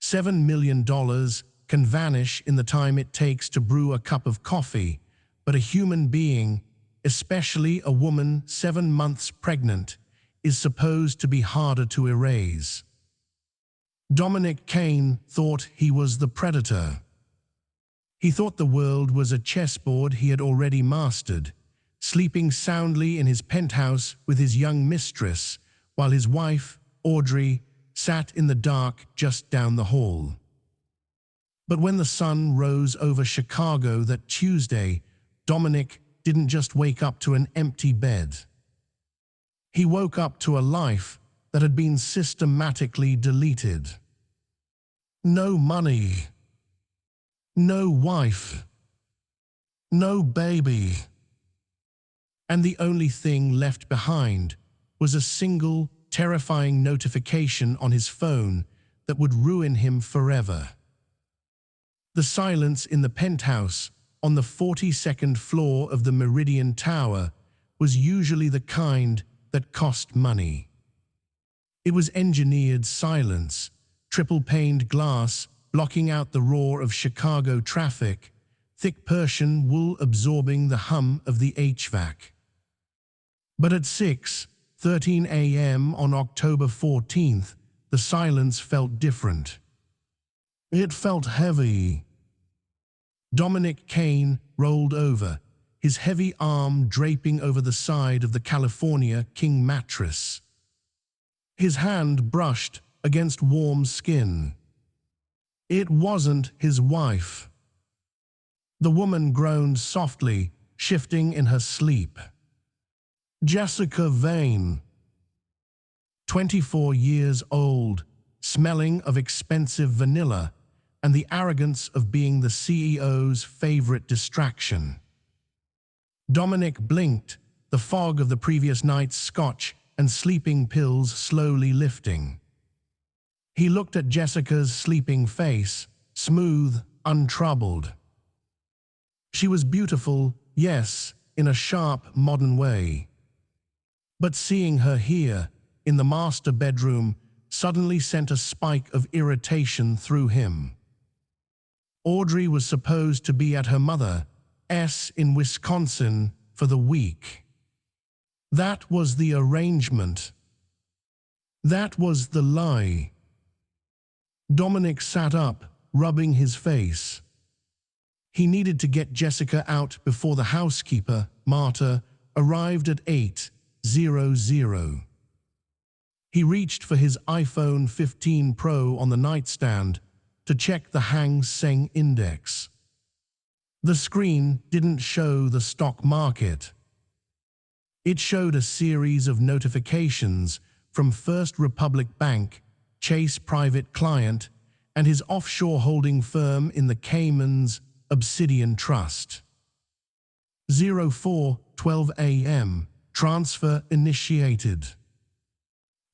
$7 million can vanish in the time it takes to brew a cup of coffee, but a human being, especially a woman 7 months pregnant, is supposed to be harder to erase. Dominic Caine thought he was the predator. He thought the world was a chessboard he had already mastered, sleeping soundly in his penthouse with his young mistress, while his wife, Audrey, sat in the dark just down the hall. But when the sun rose over Chicago that Tuesday, Dominic didn't just wake up to an empty bed. He woke up to a life that had been systematically deleted. No money. No wife. No baby. And the only thing left behind was a single, terrifying notification on his phone that would ruin him forever. The silence in the penthouse on the 42nd floor of the Meridian Tower was usually the kind that cost money. It was engineered silence, triple-paned glass blocking out the roar of Chicago traffic, thick Persian wool absorbing the hum of the HVAC. But at 6:13 a.m. on October 14th, the silence felt different. It felt heavy. Dominic Caine rolled over, his heavy arm draping over the side of the California King mattress. His hand brushed against warm skin. It wasn't his wife. The woman groaned softly, shifting in her sleep. Jessica Vane. 24 years old, smelling of expensive vanilla and the arrogance of being the CEO's favorite distraction. Dominic blinked, the fog of the previous night's scotch and sleeping pills slowly lifting. He looked at Jessica's sleeping face, smooth, untroubled. She was beautiful, yes, in a sharp, modern way. But seeing her here, in the master bedroom, suddenly sent a spike of irritation through him. Audrey was supposed to be at her mother's in Wisconsin for the week. That was the arrangement. That was the lie. Dominic sat up, rubbing his face. He needed to get Jessica out before the housekeeper, Marta, arrived at 8:00. He reached for his iPhone 15 Pro on the nightstand to check the Hang Seng Index. The screen didn't show the stock market. It showed a series of notifications from First Republic Bank, Chase Private Client, and his offshore holding firm in the Caymans, Obsidian Trust. 04:12 a.m. Transfer initiated.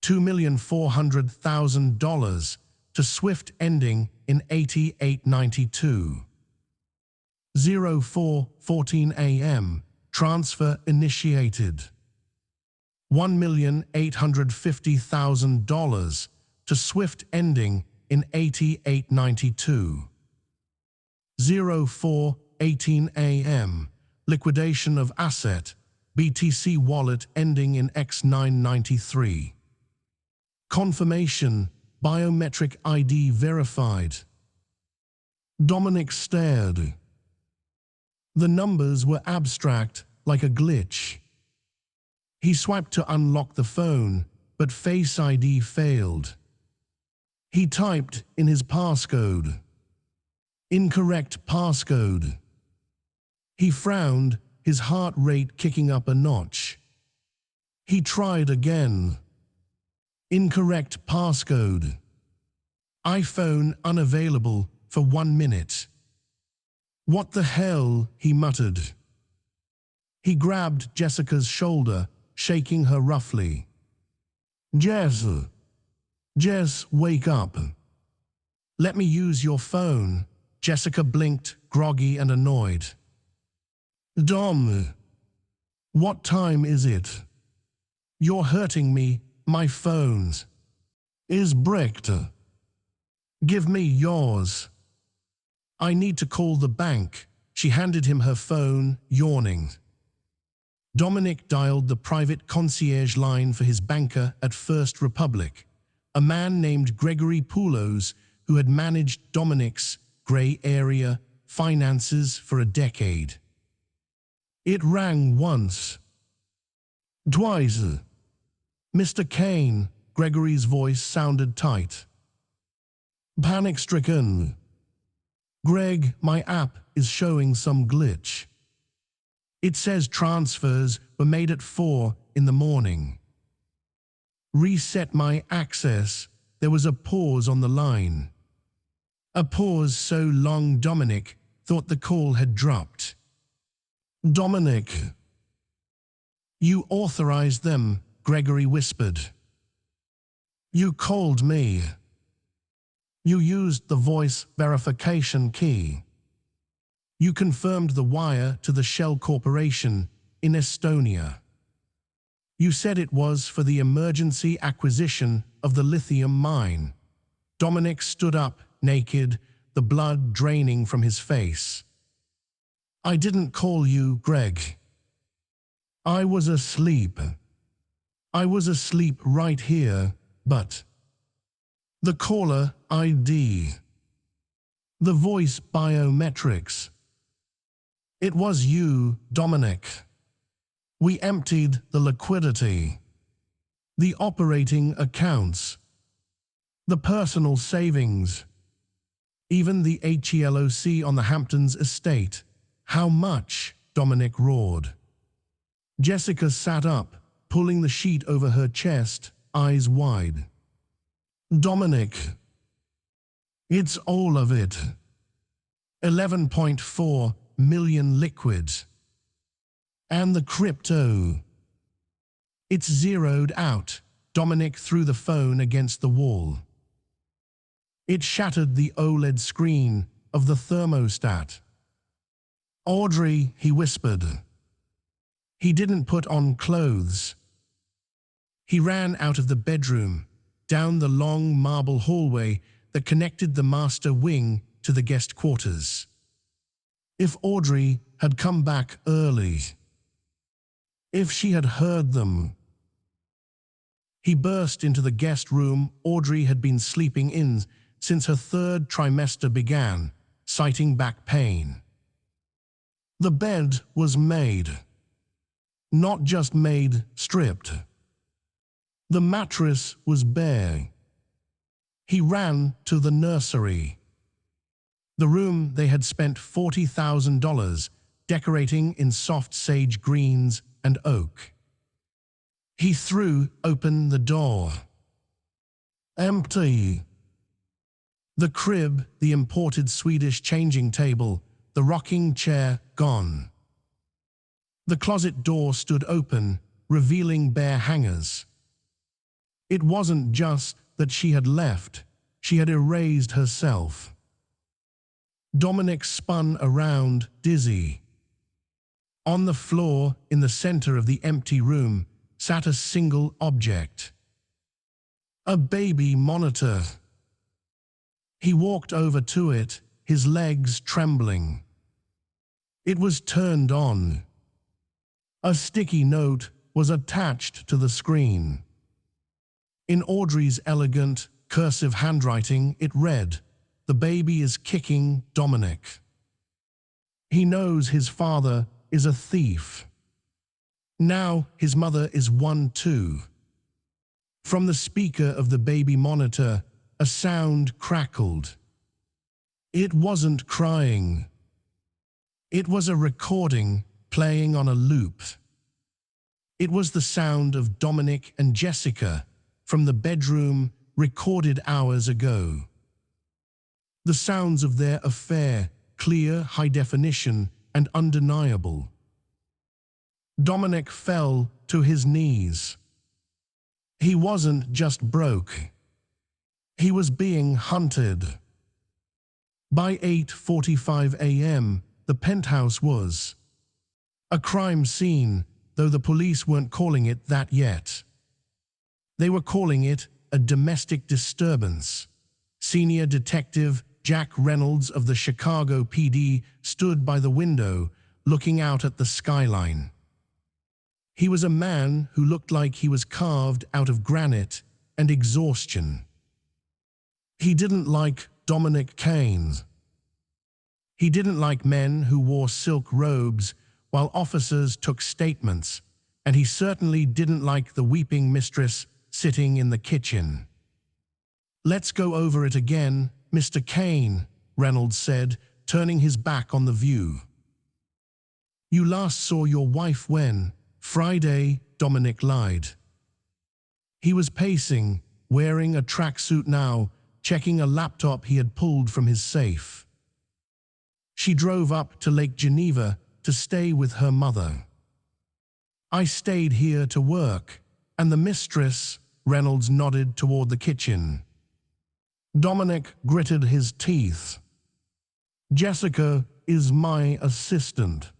$2,400,000 to Swift ending in 8892. 04:14 a.m. Transfer initiated. $1,850,000 to Swift ending in 8892. 04:18 a.m. Liquidation of asset, BTC wallet ending in X993. Confirmation, biometric ID verified. Dominic stared. The numbers were abstract, like a glitch. He swiped to unlock the phone, but Face ID failed. He typed in his passcode. Incorrect passcode. He frowned, his heart rate kicking up a notch. He tried again. Incorrect passcode. iPhone unavailable for 1 minute. What the hell, he muttered. He grabbed Jessica's shoulder, shaking her roughly. Jess, wake up. Let me use your phone. Jessica blinked, groggy and annoyed. Dom, what time is it? You're hurting me, my phone's is bricked. Give me yours. I need to call the bank. She handed him her phone, yawning. Dominic dialed the private concierge line for his banker at First Republic, a man named Gregory Poulos who had managed Dominic's grey area finances for a decade. It rang once. Twice. Mr. Caine, Gregory's voice sounded tight. Panic-stricken. Greg, my app is showing some glitch. It says transfers were made at 4 in the morning. Reset my access. There was a pause on the line. A pause so long Dominic thought the call had dropped. Dominic. You authorized them, Gregory whispered. You called me. You used the voice verification key. You confirmed the wire to the Shell Corporation in Estonia. You said it was for the emergency acquisition of the lithium mine. Dominic stood up, naked, the blood draining from his face. I didn't call you, Greg. I was asleep. I was asleep right here, but... The caller ID. The voice biometrics. It was you, Dominic. We emptied the liquidity, the operating accounts, the personal savings, even the HELOC on the Hamptons estate. How much? Dominic roared. Jessica sat up, pulling the sheet over her chest, eyes wide. Dominic. It's all of it. 11.4 million liquids. And the crypto. It's zeroed out. Dominic threw the phone against the wall. It shattered the OLED screen of the thermostat. Audrey, he whispered. He didn't put on clothes. He ran out of the bedroom, down the long marble hallway that connected the master wing to the guest quarters. If Audrey had come back early. If she had heard them. He burst into the guest room Audrey had been sleeping in since her third trimester began, citing back pain. The bed was made. Not just made, stripped. The mattress was bare. He ran to the nursery. The room they had spent $40,000 decorating in soft sage greens and oak. He threw open the door. Empty. The crib, the imported Swedish changing table, the rocking chair gone. The closet door stood open, revealing bare hangers. It wasn't just that she had left, she had erased herself. Dominic spun around, dizzy. On the floor, in the center of the empty room, sat a single object. A baby monitor. He walked over to it, his legs trembling. It was turned on. A sticky note was attached to the screen. In Audrey's elegant, cursive handwriting, it read, "The baby is kicking Dominic. He knows his father is a thief. Now his mother is one too." From the speaker of the baby monitor, a sound crackled. It wasn't crying. It was a recording playing on a loop. It was the sound of Dominic and Jessica from the bedroom recorded hours ago. The sounds of their affair, clear, high definition, and undeniable. Dominic fell to his knees. He wasn't just broke. He was being hunted. By 8:45 a.m., the penthouse was a crime scene, though the police weren't calling it that yet. They were calling it a domestic disturbance. Senior Detective Jack Reynolds of the Chicago PD stood by the window, looking out at the skyline. He was a man who looked like he was carved out of granite and exhaustion. He didn't like Dominic Caine. He didn't like men who wore silk robes while officers took statements, and he certainly didn't like the weeping mistress sitting in the kitchen. "Let's go over it again, Mr. Caine," Reynolds said, turning his back on the view. "You last saw your wife when?" "Friday," Dominic lied. He was pacing, wearing a tracksuit now, checking a laptop he had pulled from his safe. "She drove up to Lake Geneva to stay with her mother. I stayed here to work, and the mistress," Reynolds nodded toward the kitchen. Dominic gritted his teeth. "Jessica is my assistant.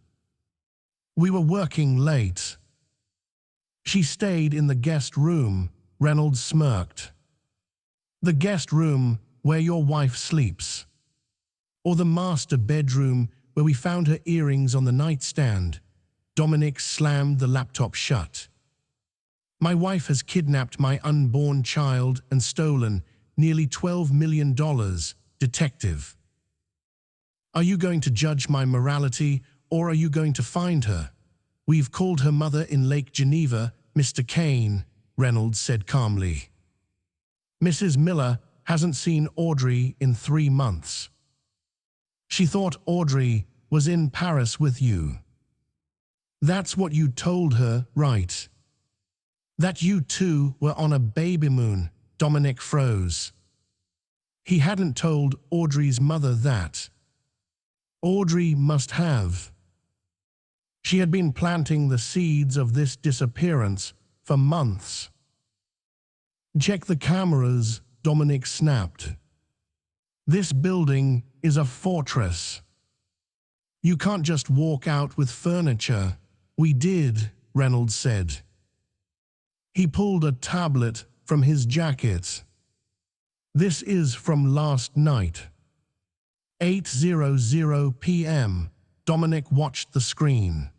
We were working late. She stayed in the guest room," Reynolds smirked. "The guest room where your wife sleeps. Or the master bedroom where we found her earrings on the nightstand." Dominic slammed the laptop shut. "My wife has kidnapped my unborn child and stolen nearly $12 million, detective. Are you going to judge my morality, or are you going to find her?" "We've called her mother in Lake Geneva, Mr. Caine," Reynolds said calmly. "Mrs. Miller hasn't seen Audrey in 3 months. She thought Audrey was in Paris with you. That's what you told her, right? That you two were on a baby moon." Dominic froze. He hadn't told Audrey's mother that. Audrey must have. She had been planting the seeds of this disappearance for months. "Check the cameras," Dominic snapped. "This building is a fortress. You can't just walk out with furniture." "We did," Reynolds said. He pulled a tablet from his jacket. "This is from last night. 8:00 p.m. Dominic watched the screen.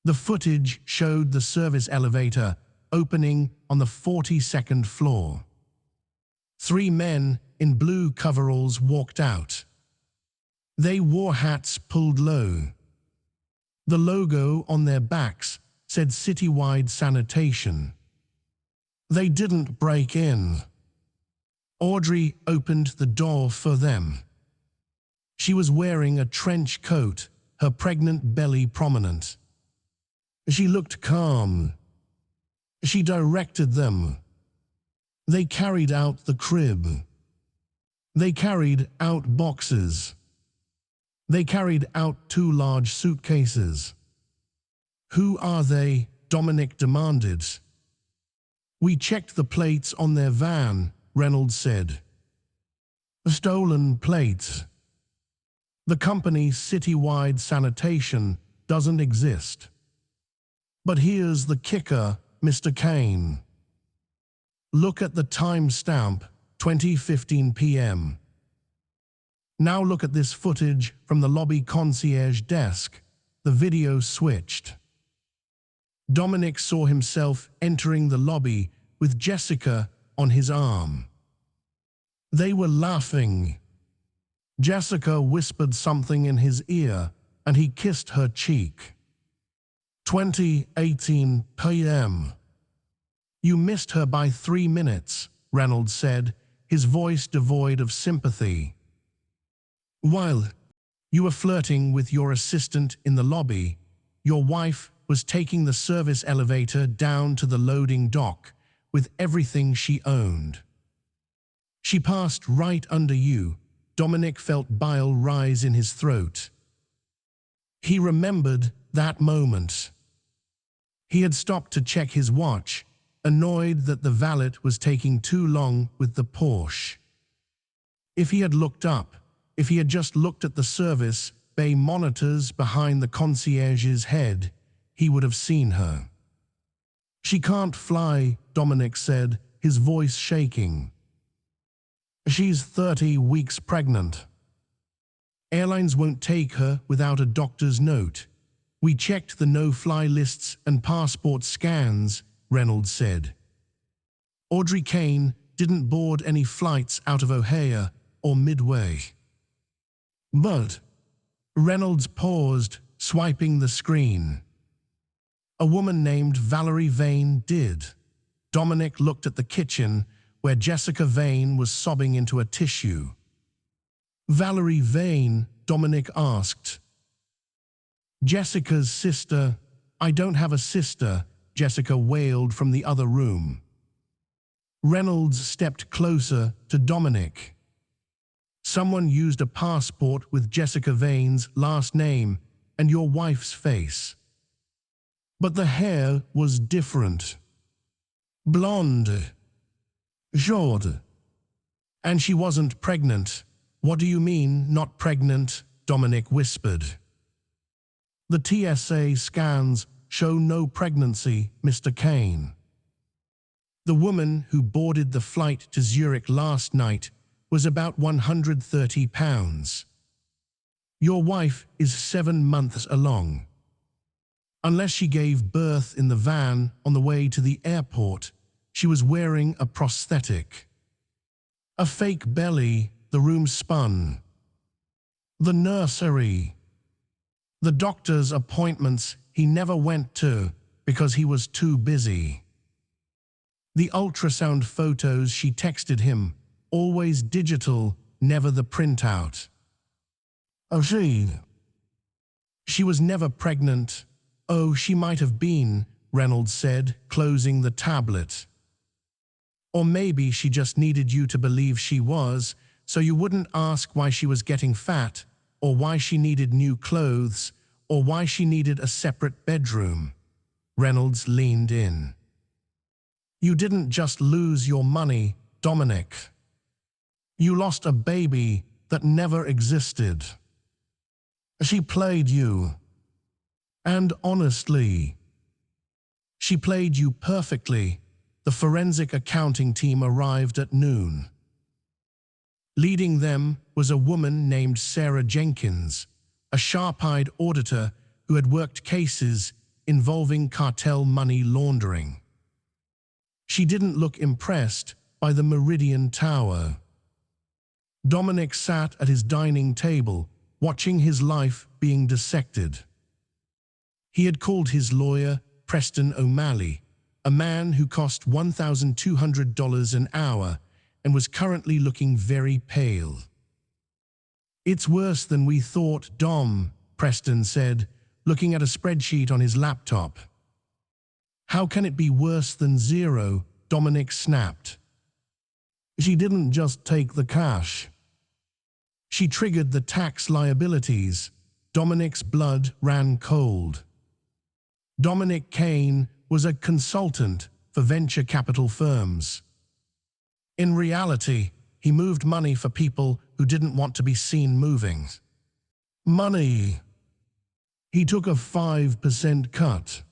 The footage showed the service elevator opening on the 42nd floor. 3 men in blue coveralls walked out. They wore hats pulled low. The logo on their backs said Citywide Sanitation. They didn't break in. Audrey opened the door for them. She was wearing a trench coat, her pregnant belly prominent. She looked calm. She directed them. They carried out the crib. They carried out boxes. They carried out 2 large suitcases." "Who are they?" Dominic demanded. "We checked the plates on their van," Reynolds said. "Stolen plates. The company Citywide Sanitation doesn't exist. But here's the kicker, Mr. Caine. Look at the timestamp, 20:15 p.m. Now look at this footage from the lobby concierge desk." The video switched. Dominic saw himself entering the lobby with Jessica on his arm. They were laughing. Jessica whispered something in his ear, and he kissed her cheek. 20:18 p.m. "You missed her by 3 minutes, Reynolds said, his voice devoid of sympathy. "While you were flirting with your assistant in the lobby, your wife was taking the service elevator down to the loading dock with everything she owned. She passed right under you." Dominic felt bile rise in his throat. He remembered that moment. He had stopped to check his watch, annoyed that the valet was taking too long with the Porsche. If he had looked up, if he had just looked at the service bay monitors behind the concierge's head, he would have seen her. "She can't fly," Dominic said, his voice shaking. She's 30 weeks pregnant. Airlines won't take her without a doctor's note. We checked the no-fly lists and passport scans, Reynolds said. Audrey Caine didn't board any flights out of O'Hare or Midway. But Reynolds paused, swiping the screen. A woman named Valerie Vane did. Dominic looked at the kitchen where Jessica Vane was sobbing into a tissue. Valerie Vane, Dominic asked. Jessica's sister. I don't have a sister, Jessica wailed from the other room. Reynolds stepped closer to Dominic. Someone used a passport with Jessica Vane's last name and your wife's face. But the hair was different. Blonde. Jaune. And she wasn't pregnant. What do you mean, not pregnant? Dominic whispered. The TSA scans show no pregnancy, Mr. Caine. The woman who boarded the flight to Zurich last night was about 130 pounds. Your wife is 7 months along. Unless she gave birth in the van on the way to the airport, she was wearing a prosthetic. A fake belly, the room spun. The nursery. The doctor's appointments he never went to because he was too busy. The ultrasound photos she texted him, always digital, never the printout. Oh, she was never pregnant. Oh, she might have been, Reynolds said, closing the tablet. Or maybe she just needed you to believe she was, so you wouldn't ask why she was getting fat, or why she needed new clothes, or why she needed a separate bedroom. Reynolds leaned in. You didn't just lose your money, Dominic. You lost a baby that never existed. She played you. And honestly, she played you perfectly. The forensic accounting team arrived at noon. Leading them was a woman named Sarah Jenkins, a sharp-eyed auditor who had worked cases involving cartel money laundering. She didn't look impressed by the Meridian Tower. Dominic sat at his dining table, watching his life being dissected. He had called his lawyer, Preston O'Malley, a man who cost $1,200 an hour and was currently looking very pale. It's worse than we thought, Dom, Preston said, looking at a spreadsheet on his laptop. How can it be worse than zero? Dominic snapped. She didn't just take the cash. She triggered the tax liabilities. Dominic's blood ran cold. Dominic Caine was a consultant for venture capital firms. In reality, he moved money for people who didn't want to be seen moving. Money. He took a 5% cut.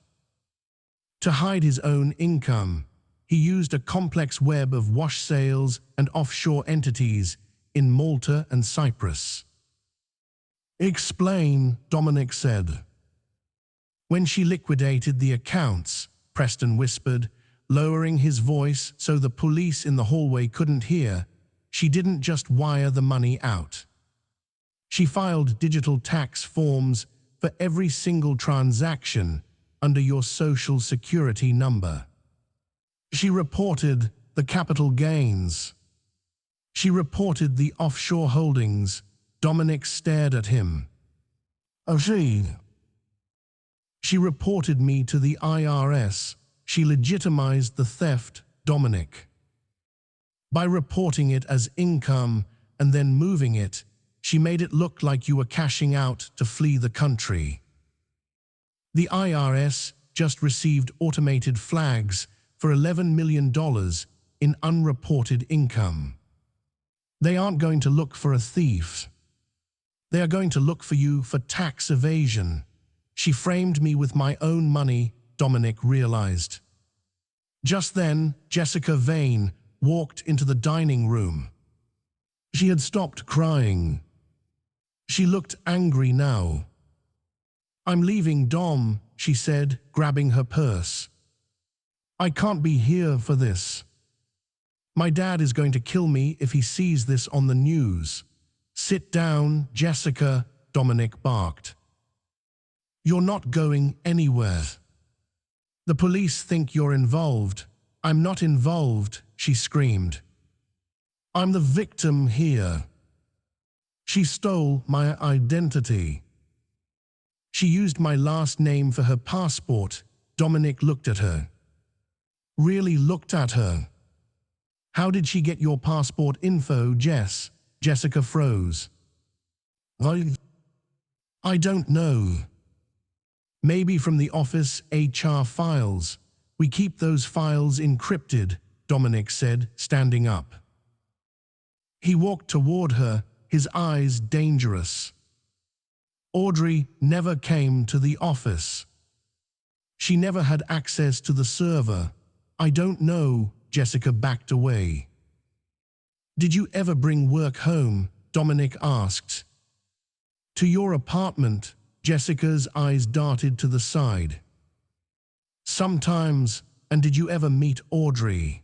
To hide his own income, he used a complex web of wash sales and offshore entities in Malta and Cyprus. Explain, Dominic said. When she liquidated the accounts, Preston whispered, lowering his voice so the police in the hallway couldn't hear, she didn't just wire the money out. She filed digital tax forms for every single transaction under your social security number. She reported the capital gains. She reported the offshore holdings. Dominic stared at him. Oh, she reported me to the IRS. She legitimized the theft, Dominic. By reporting it as income and then moving it, she made it look like you were cashing out to flee the country. The IRS just received automated flags for $11 million in unreported income. They aren't going to look for a thief. They are going to look for you for tax evasion. She framed me with my own money, Dominic realized. Just then, Jessica Vane walked into the dining room. She had stopped crying. She looked angry now. "I'm leaving, Dom," she said, grabbing her purse. "I can't be here for this. My dad is going to kill me if he sees this on the news." "Sit down, Jessica," Dominic barked. "You're not going anywhere. The police think you're involved." "I'm not involved," she screamed. "I'm the victim here. She stole my identity. She used my last name for her passport." Dominic looked at her. Really looked at her. "How did she get your passport info, Jess?" Jessica froze. I don't know. Maybe from the office HR files. We keep those files encrypted," Dominic said, standing up. He walked toward her, his eyes dangerous. "Audrey never came to the office. She never had access to the server." "I don't know," Jessica backed away. "Did you ever bring work home?" Dominic asked. "To your apartment," Jessica's eyes darted to the side. "Sometimes. And did you ever meet Audrey?"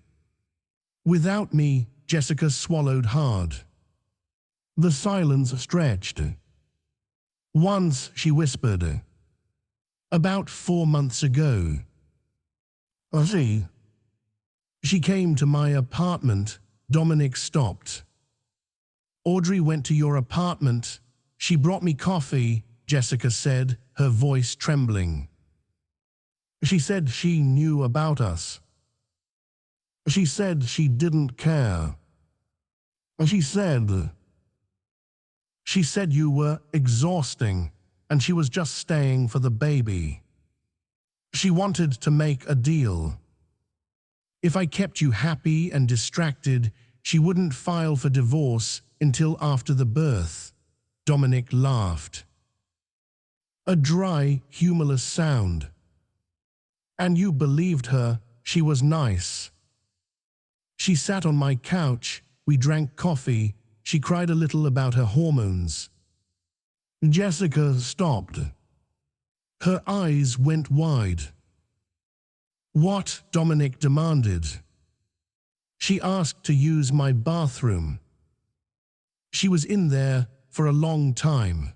"Without me," Jessica swallowed hard. The silence stretched. "Once," she whispered. "About 4 months ago." "See?" "She came to my apartment." Dominic stopped. "Audrey went to your apartment. She brought me coffee," Jessica said, her voice trembling. "She said she knew about us. She said she didn't care. She said you were exhausting and she was just staying for the baby. She wanted to make a deal. If I kept you happy and distracted, she wouldn't file for divorce until after the birth." Dominic laughed. A dry, humorless sound. "And you believed her? She was nice. She sat on my couch, we drank coffee, she cried a little about her hormones." Jessica stopped. Her eyes went wide. "What?" Dominic demanded. "She asked to use my bathroom. She was in there for a long time.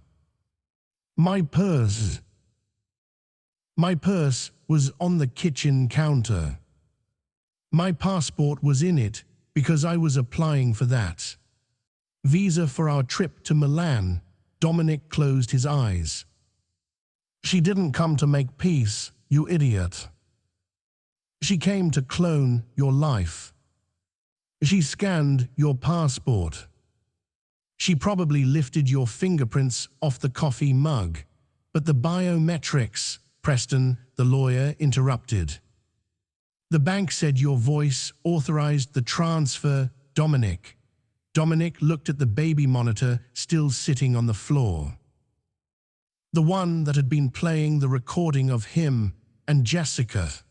My purse was on the kitchen counter. My passport was in it because I was applying for that visa for our trip to Milan." Dominic closed his eyes. "She didn't come to make peace, you idiot. She came to clone your life. She scanned your passport. She probably lifted your fingerprints off the coffee mug. But the biometrics," Preston, the lawyer, interrupted. "The bank said your voice authorized the transfer." Dominic looked at the baby monitor still sitting on the floor. The one that had been playing the recording of him and Jessica.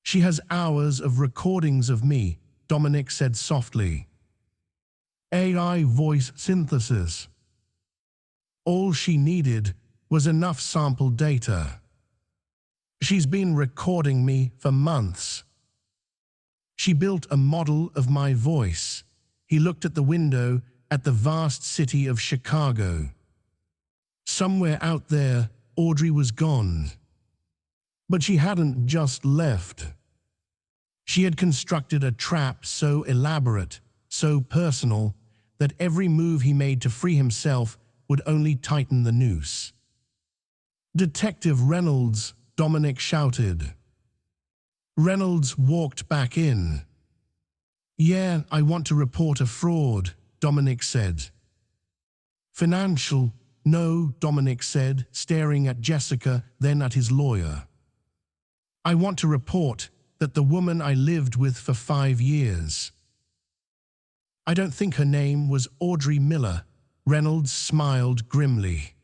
"She has hours of recordings of me," Dominic said softly. "AI voice synthesis. All she needed was enough sample data. She's been recording me for months. She built a model of my voice." He looked at the window at the vast city of Chicago. Somewhere out there, Audrey was gone. But she hadn't just left. She had constructed a trap so elaborate, so personal, that every move he made to free himself would only tighten the noose. "Detective Reynolds," Dominic shouted. Reynolds walked back in. "Yeah, I want to report a fraud," Dominic said. "Financial?" "No," Dominic said, staring at Jessica, then at his lawyer. "I want to report that the woman I lived with for 5 years. I don't think her name was Audrey Miller." Reynolds smiled grimly.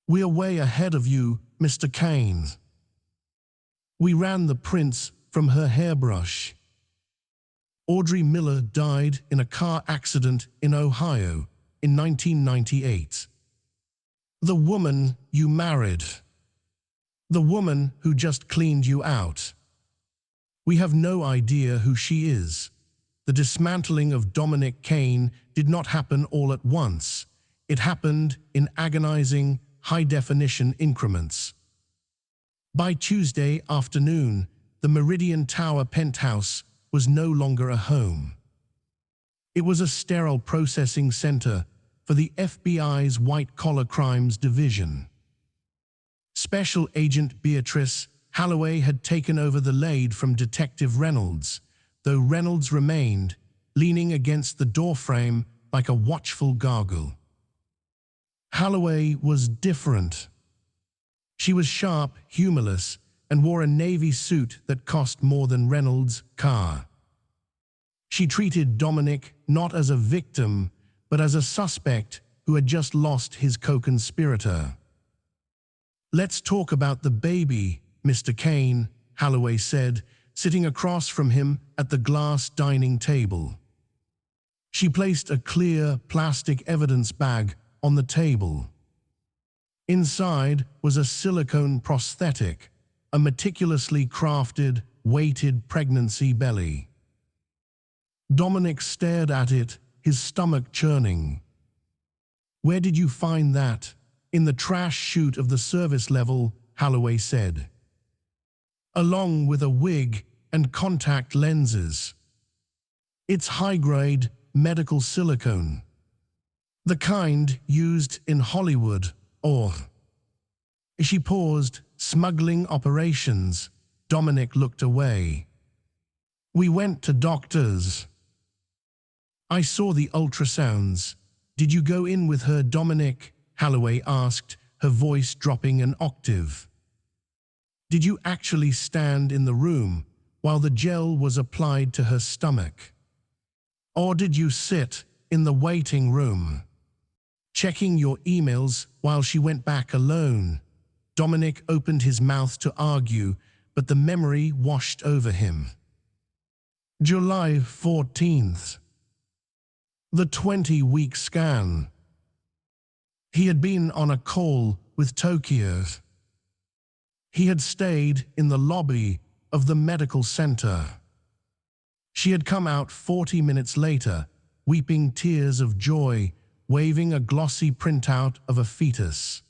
"We're way ahead of you, Mr. Caine. We ran the prints from her hairbrush. Audrey Miller died in a car accident in Ohio in 1998. The woman you married. The woman who just cleaned you out. We have no idea who she is. The dismantling of Dominic Caine did not happen all at once. It happened in agonizing, high-definition increments. By Tuesday afternoon, the Meridian Tower penthouse was no longer a home. It was a sterile processing center for the FBI's white-collar crimes division. Special Agent Beatrice Holloway had taken over the lead from Detective Reynolds, though Reynolds remained, leaning against the doorframe like a watchful gargoyle. Holloway was different. She was sharp, humorless, and wore a navy suit that cost more than Reynolds' car. She treated Dominic not as a victim, but as a suspect who had just lost his co-conspirator. "Let's talk about the baby, Mr. Caine," Holloway said, sitting across from him at the glass dining table. She placed a clear plastic evidence bag on the table. Inside was a silicone prosthetic, a meticulously crafted, weighted pregnancy belly. Dominic stared at it, his stomach churning. "Where did you find that?" "In the trash chute of the service level," Holloway said. "Along with a wig and contact lenses. It's high-grade medical silicone. The kind used in Hollywood or..." She paused. "Smuggling operations." Dominic looked away. "We went to doctors. I saw the ultrasounds." "Did you go in with her, Dominic?" Holloway asked, her voice dropping an octave. "Did you actually stand in the room while the gel was applied to her stomach? Or did you sit in the waiting room, checking your emails while she went back alone?" Dominic opened his mouth to argue, but the memory washed over him. July 14th. The 20-week scan. He had been on a call with Tokyo. He had stayed in the lobby of the medical center. She had come out 40 minutes later, weeping tears of joy, waving a glossy printout of a fetus.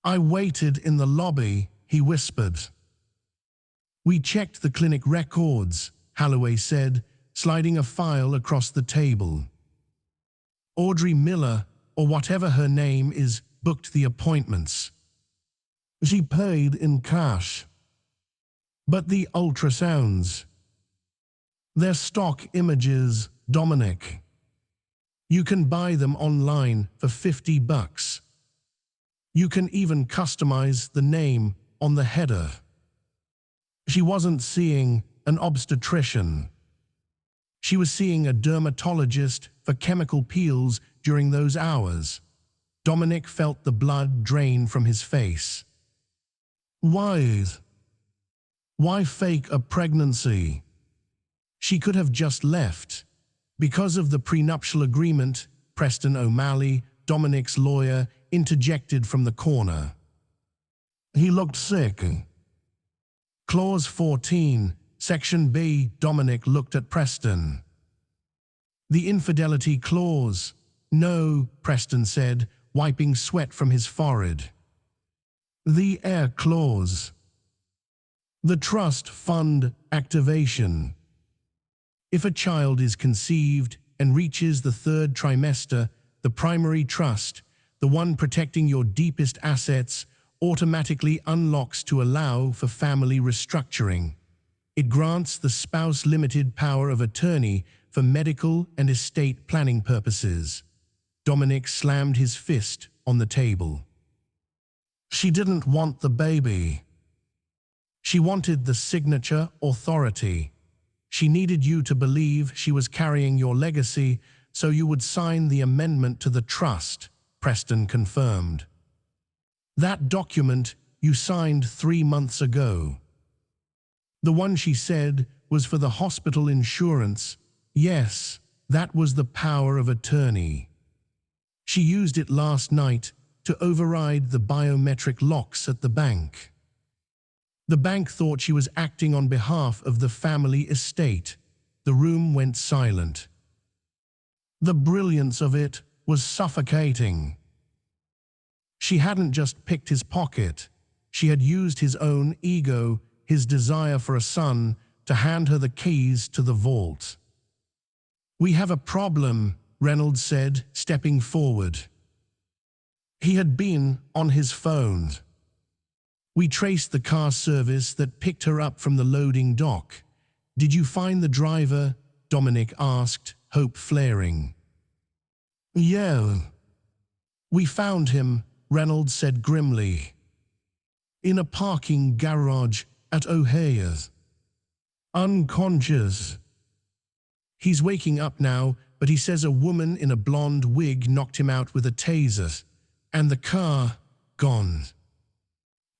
I waited in the lobby," he whispered. "We checked the clinic records," Holloway said, sliding a file across the table. "Audrey Miller, or whatever her name is, booked the appointments. She paid in cash. But the ultrasounds, they're stock images, Dominic. You can buy them online for $50. You can even customize the name on the header." She wasn't seeing an obstetrician. She was seeing a dermatologist for chemical peels during those hours. Dominic felt the blood drain from his face. Why fake a pregnancy? She could have just left. Because of the prenuptial agreement, Preston O'Malley, Dominic's lawyer, interjected from the corner. "He looked sick." Clause 14, Section B. Dominic looked at Preston. "The infidelity clause." "No," Preston said, wiping sweat from his forehead. "The heir clause. The trust fund activation. If a child is conceived and reaches the 3rd trimester, the primary trust, the one protecting your deepest assets, automatically unlocks to allow for family restructuring. It grants the spouse limited power of attorney for medical and estate planning purposes." Dominic slammed his fist on the table. "She didn't want the baby. She wanted the signature authority. She needed you to believe she was carrying your legacy, so you would sign the amendment to the trust," Preston confirmed. "That document you signed 3 months ago. The one she said was for the hospital insurance. Yes, that was the power of attorney. She used it last night to override the biometric locks at the bank. The bank thought she was acting on behalf of the family estate. The room went silent. The brilliance of it was suffocating. She hadn't just picked his pocket. She had used his own ego, his desire for a son, to hand her the keys to the vault. "We have a problem," Reynolds said, stepping forward. He had been on his phone. "We traced the car service that picked her up from the loading dock. Did you find the driver?" Dominic asked, hope flaring. "Yeah. We found him," Reynolds said grimly. "In a parking garage at O'Hare's. Unconscious. He's waking up now, but he says a woman in a blonde wig knocked him out with a taser, and the car, gone.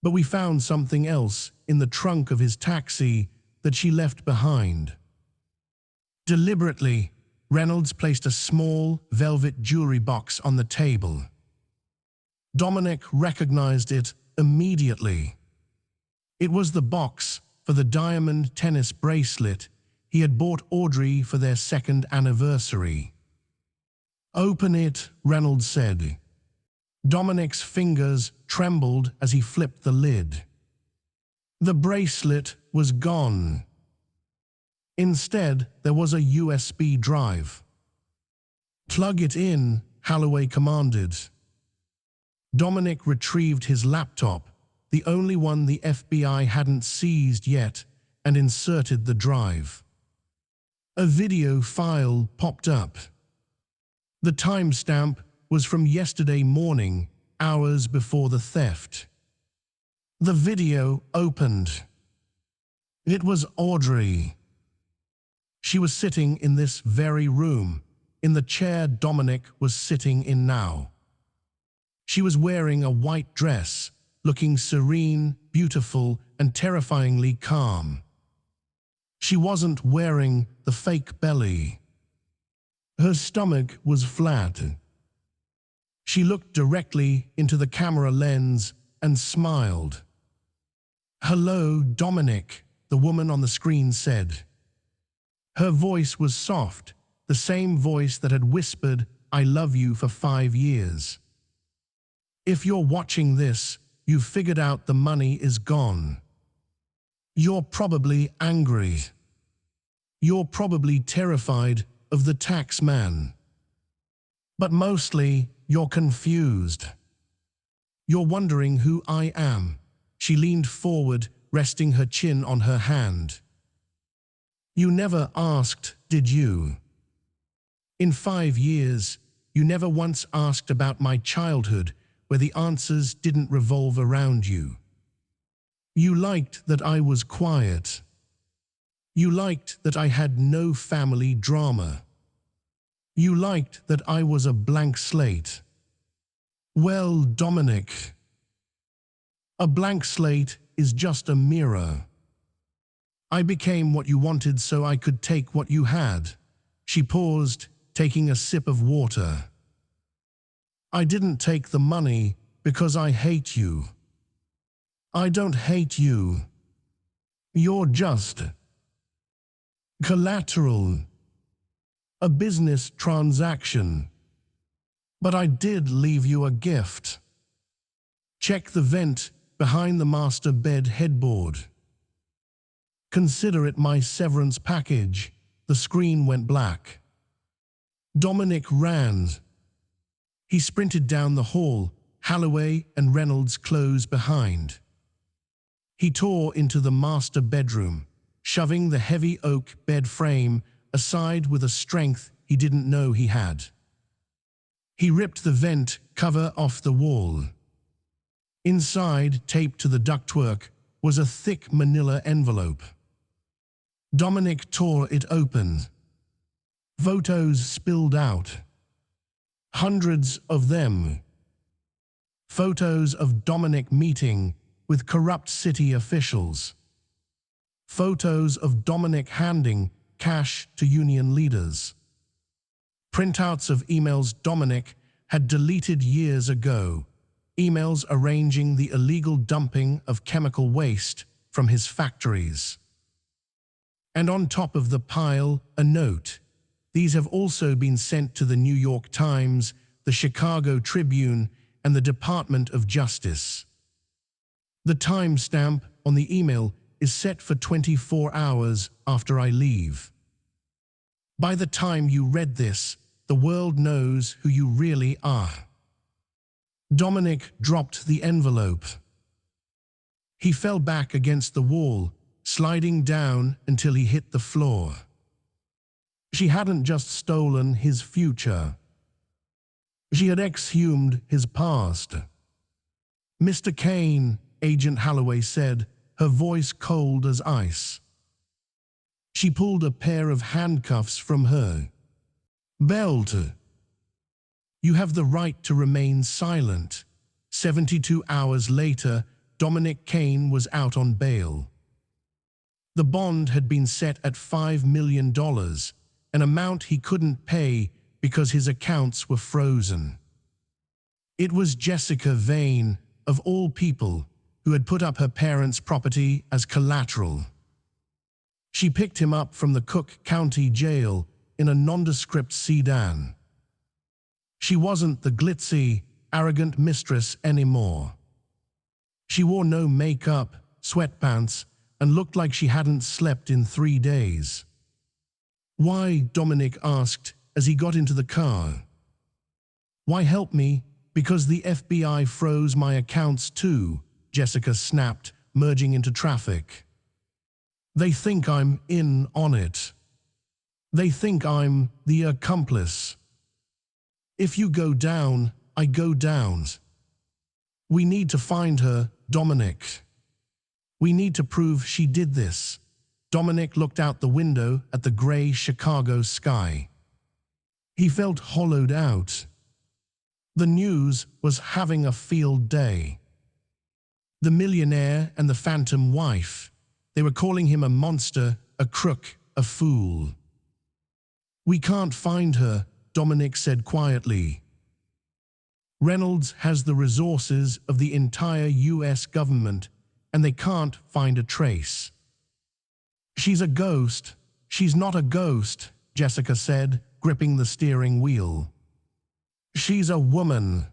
But we found something else in the trunk of his taxi that she left behind." Deliberately, Reynolds placed a small, velvet jewelry box on the table. Dominic recognized it immediately. It was the box for the diamond tennis bracelet he had bought Audrey for their second anniversary. "Open it," Reynolds said. Dominic's fingers trembled as he flipped the lid. The bracelet was gone. Instead, there was a USB drive. "Plug it in," Holloway commanded. Dominic retrieved his laptop, the only one the FBI hadn't seized yet, and inserted the drive. A video file popped up. The timestamp was from yesterday morning, hours before the theft. The video opened. It was Audrey. She was sitting in this very room, in the chair Dominic was sitting in now. She was wearing a white dress, looking serene, beautiful, and terrifyingly calm. She wasn't wearing the fake belly. Her stomach was flat. She looked directly into the camera lens and smiled. "Hello, Dominic," the woman on the screen said. Her voice was soft, the same voice that had whispered, "I love you" for 5 years. "If you're watching this, you've figured out the money is gone. You're probably angry. You're probably terrified of the tax man. But mostly, you're confused. You're wondering who I am." She leaned forward, resting her chin on her hand. "You never asked, did you? In 5 years, you never once asked about my childhood, where the answers didn't revolve around you. You liked that I was quiet. You liked that I had no family drama. You liked that I was a blank slate. Well, Dominic, a blank slate is just a mirror. I became what you wanted so I could take what you had." She paused, taking a sip of water. "I didn't take the money because I hate you. I don't hate you. You're just collateral. A business transaction. But I did leave you a gift. Check the vent behind the master bed headboard. Consider it my severance package." The screen went black. Dominic ran. He sprinted down the hall, Holloway and Reynolds close behind. He tore into the master bedroom, shoving the heavy oak bed frame aside with a strength he didn't know he had. He ripped the vent cover off the wall. Inside, taped to the ductwork, was a thick manila envelope. Dominic tore it open. Photos spilled out. Hundreds of them. Photos of Dominic meeting with corrupt city officials. Photos of Dominic handing cash to union leaders. Printouts of emails Dominic had deleted years ago, emails arranging the illegal dumping of chemical waste from his factories. And on top of the pile, a note. These have also been sent to the New York Times, the Chicago Tribune, and the Department of Justice. The timestamp on the email is set for 24 hours after I leave. By the time you read this, the world knows who you really are. Dominic dropped the envelope. He fell back against the wall, sliding down until he hit the floor. She hadn't just stolen his future. She had exhumed his past. "Mr. Caine," Agent Holloway said, her voice cold as ice. She pulled a pair of handcuffs from her belt. "You have the right to remain silent." 72 hours later, Dominic Caine was out on bail. The bond had been set at $5 million, an amount he couldn't pay because his accounts were frozen. It was Jessica Vane, of all people, who had put up her parents' property as collateral. She picked him up from the Cook County Jail in a nondescript sedan. She wasn't the glitzy, arrogant mistress anymore. She wore no makeup, sweatpants, and looked like she hadn't slept in 3 days. "Why?" Dominic asked as he got into the car. "Why help me? Because the FBI froze my accounts too," Jessica snapped, merging into traffic. "They think I'm in on it. They think I'm the accomplice. If you go down, I go down. We need to find her, Dominic. We need to prove she did this." Dominic looked out the window at the gray Chicago sky. He felt hollowed out. The news was having a field day. The millionaire and the phantom wife. They were calling him a monster, a crook, a fool. "We can't find her," Dominic said quietly. "Reynolds has the resources of the entire US government, and they can't find a trace." "She's a ghost." "She's not a ghost," Jessica said, gripping the steering wheel. "She's a woman.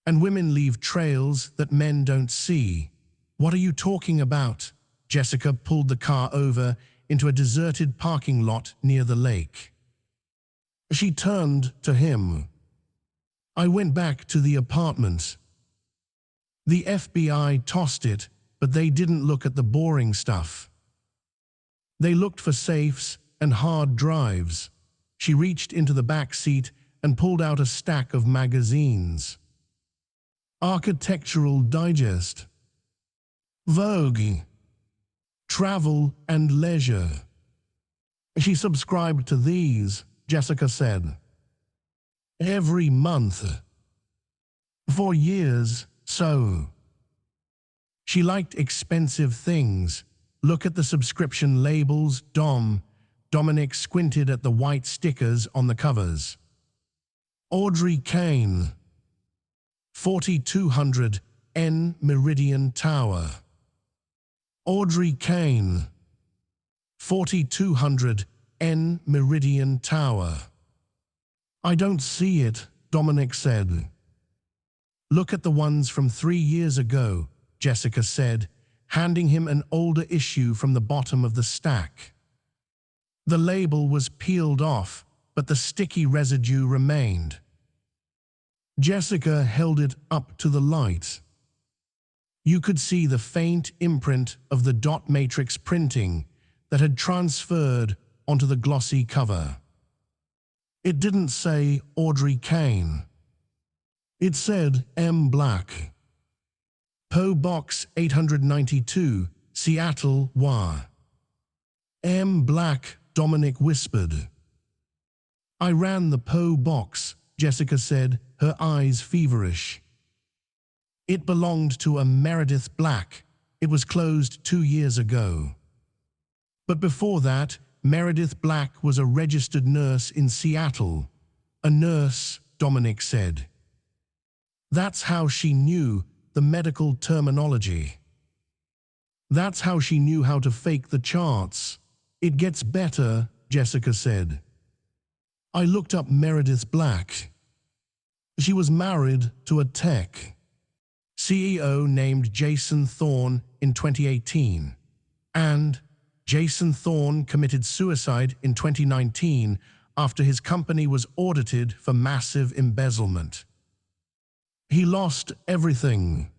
And women leave trails that men don't see." "What are you talking about?" Jessica pulled the car over into a deserted parking lot near the lake. She turned to him. "I went back to the apartment. The FBI tossed it, but they didn't look at the boring stuff. They looked for safes and hard drives." She reached into the back seat and pulled out a stack of magazines. Architectural Digest, Vogue, Travel and Leisure. "She subscribed to these," Jessica said. "Every month. For years, so." She liked expensive things. "Look at the subscription labels, Dom." Dominic squinted at the white stickers on the covers. Audrey Caine, 4200 N Meridian Tower. Audrey Caine, 4200 N Meridian Tower. "I don't see it," Dominic said. "Look at the ones from 3 years ago," Jessica said, handing him an older issue from the bottom of the stack. The label was peeled off, but the sticky residue remained. Jessica held it up to the light. You could see the faint imprint of the dot matrix printing that had transferred onto the glossy cover. It didn't say Audrey Caine. It said M. Black. P.O. Box 892, Seattle, WA. M. Black, Dominic whispered. "I ran the P.O. box," Jessica said, her eyes feverish. "It belonged to a Meredith Black. It was closed 2 years ago." But before that, Meredith Black was a registered nurse in Seattle. A nurse, Dominic said. That's how she knew the medical terminology. That's how she knew how to fake the charts. It gets better, Jessica said. I looked up Meredith Black. She was married to a tech CEO named Jason Thorne in 2018. And Jason Thorne committed suicide in 2019 after his company was audited for massive embezzlement. He lost everything.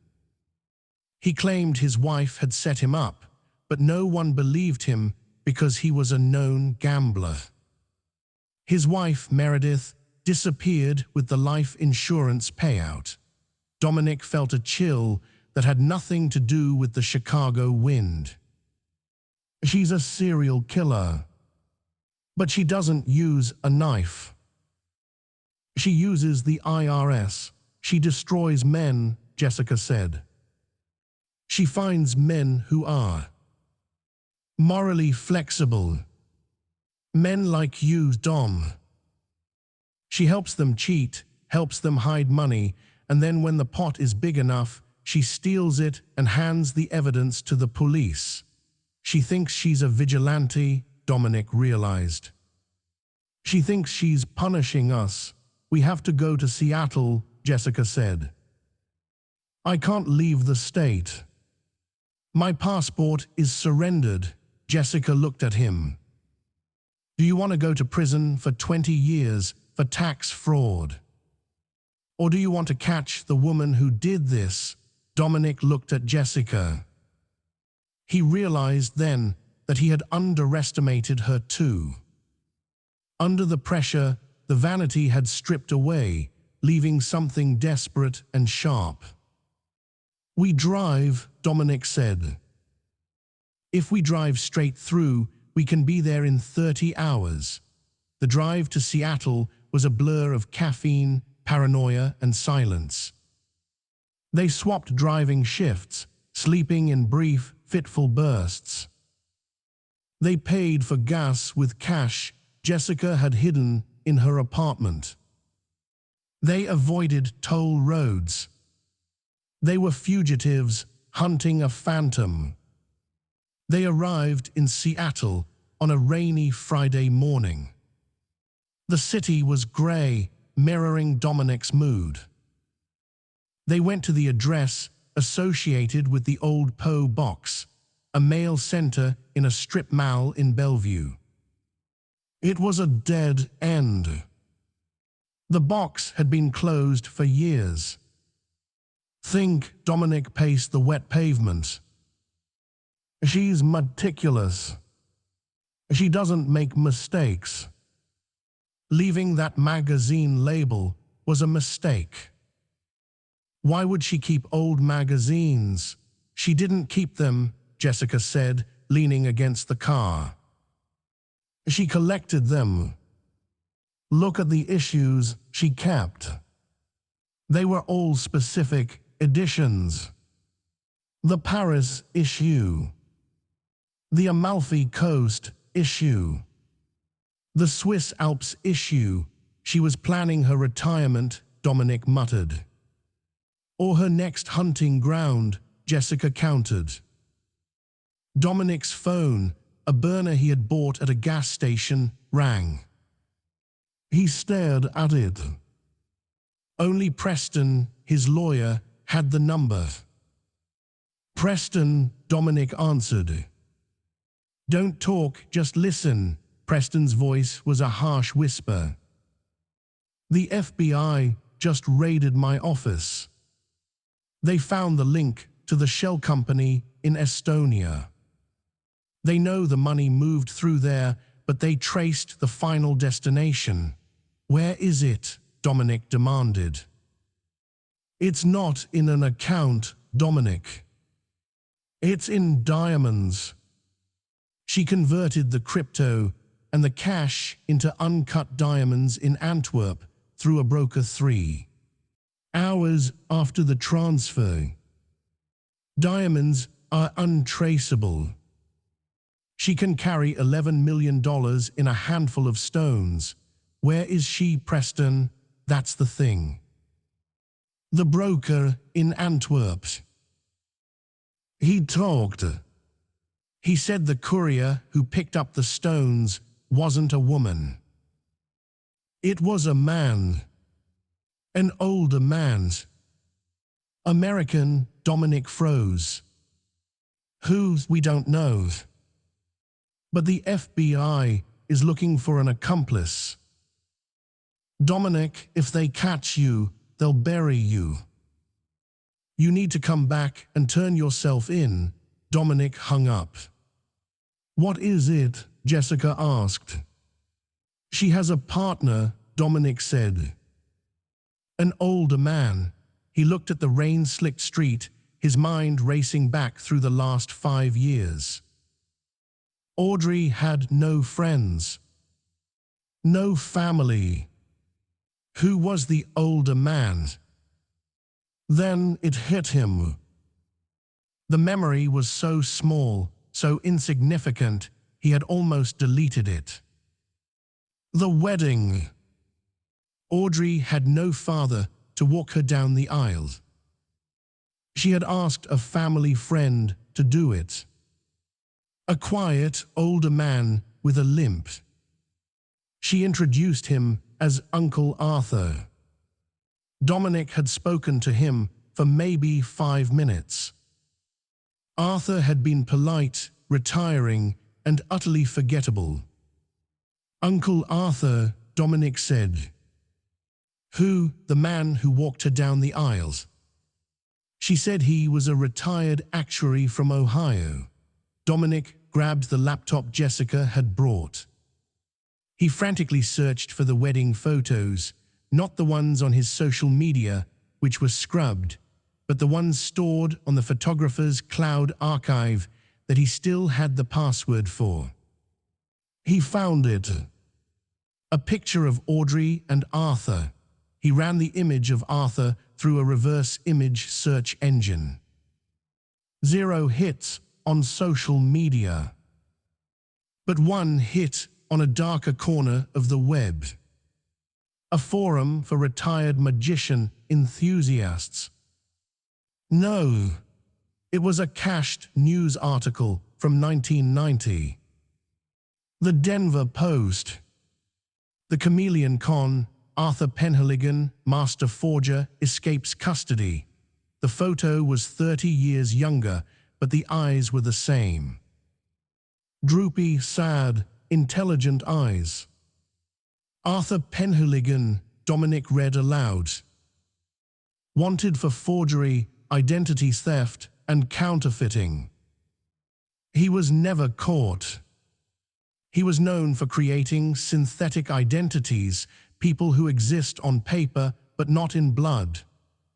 He claimed his wife had set him up, but no one believed him because he was a known gambler. His wife, Meredith, disappeared with the life insurance payout. Dominic felt a chill that had nothing to do with the Chicago wind. She's a serial killer. But she doesn't use a knife. She uses the IRS. She destroys men, Jessica said. She finds men who are morally flexible. Men like you, Dom. She helps them cheat, helps them hide money, and then when the pot is big enough, she steals it and hands the evidence to the police. She thinks she's a vigilante, Dominic realized. She thinks she's punishing us. We have to go to Seattle, Jessica said. I can't leave the state. My passport is surrendered. Jessica looked at him. Do you want to go to prison for 20 years for tax fraud? Or do you want to catch the woman who did this? Dominic looked at Jessica. He realized then that he had underestimated her too. Under the pressure, the vanity had stripped away, leaving something desperate and sharp. We drive, Dominic said. If we drive straight through, we can be there in 30 hours. The drive to Seattle was a blur of caffeine, paranoia, and silence. They swapped driving shifts, sleeping in brief, fitful bursts. They paid for gas with cash Jessica had hidden in her apartment. They avoided toll roads. They were fugitives hunting a phantom. They arrived in Seattle on a rainy Friday morning. The city was gray, mirroring Dominic's mood. They went to the address associated with the old Poe box, a mail center in a strip mall in Bellevue. It was a dead end. The box had been closed for years. Think, Dominic paced the wet pavement. She's meticulous. She doesn't make mistakes. Leaving that magazine label was a mistake. Why would she keep old magazines? She didn't keep them, Jessica said, leaning against the car. She collected them. Look at the issues she kept. They were all specific editions. The Paris issue. The Amalfi Coast issue. The Swiss Alps issue. She was planning her retirement, Dominic muttered. Or her next hunting ground, Jessica countered. Dominic's phone, a burner he had bought at a gas station, rang. He stared at it. Only Preston, his lawyer, had the number. Preston, Dominic answered. Don't talk, just listen. Preston's voice was a harsh whisper. The FBI just raided my office. They found the link to the shell company in Estonia. They know the money moved through there, but they traced the final destination. Where is it? Dominic demanded. It's not in an account, Dominic. It's in diamonds. She converted the crypto and the cash into uncut diamonds in Antwerp through a broker 3 hours after the transfer. Diamonds are untraceable. She can carry $11 million in a handful of stones. Where is she, Preston? That's the thing. The broker in Antwerp. He talked. He said the courier who picked up the stones wasn't a woman. It was a man. An older man. American. Dominic froze. Who, we don't know. But the FBI is looking for an accomplice. Dominic, if they catch you, they'll bury you. You need to come back and turn yourself in. Dominic hung up. What is it? Jessica asked. She has a partner, Dominic said. An older man. He looked at the rain-slicked street, his mind racing back through the last 5 years. Audrey had no friends. No family. Who was the older man? Then it hit him. The memory was so small, so insignificant, he had almost deleted it. The wedding. Audrey had no father to walk her down the aisle. She had asked a family friend to do it. A quiet, older man with a limp. She introduced him as Uncle Arthur. Dominic had spoken to him for maybe 5 minutes. Arthur had been polite, retiring, and utterly forgettable. Uncle Arthur, Dominic said. Who? The man who walked her down the aisles. She said he was a retired actuary from Ohio. Dominic grabbed the laptop Jessica had brought. He frantically searched for the wedding photos, not the ones on his social media, which were scrubbed, but the ones stored on the photographer's cloud archive that he still had the password for. He found it. A picture of Audrey and Arthur. He ran the image of Arthur through a reverse image search engine. 0 hits on social media. But 1 hit on a darker corner of the web. A forum for retired magician enthusiasts. No, it was a cached news article from 1990. The Denver Post. The chameleon con, Arthur Penhaligon, master forger, escapes custody. The photo was 30 years younger, but the eyes were the same. Droopy, sad, intelligent eyes. Arthur Penhaligon, Dominic read aloud. Wanted for forgery, identity theft, and counterfeiting. He was never caught. He was known for creating synthetic identities, people who exist on paper but not in blood.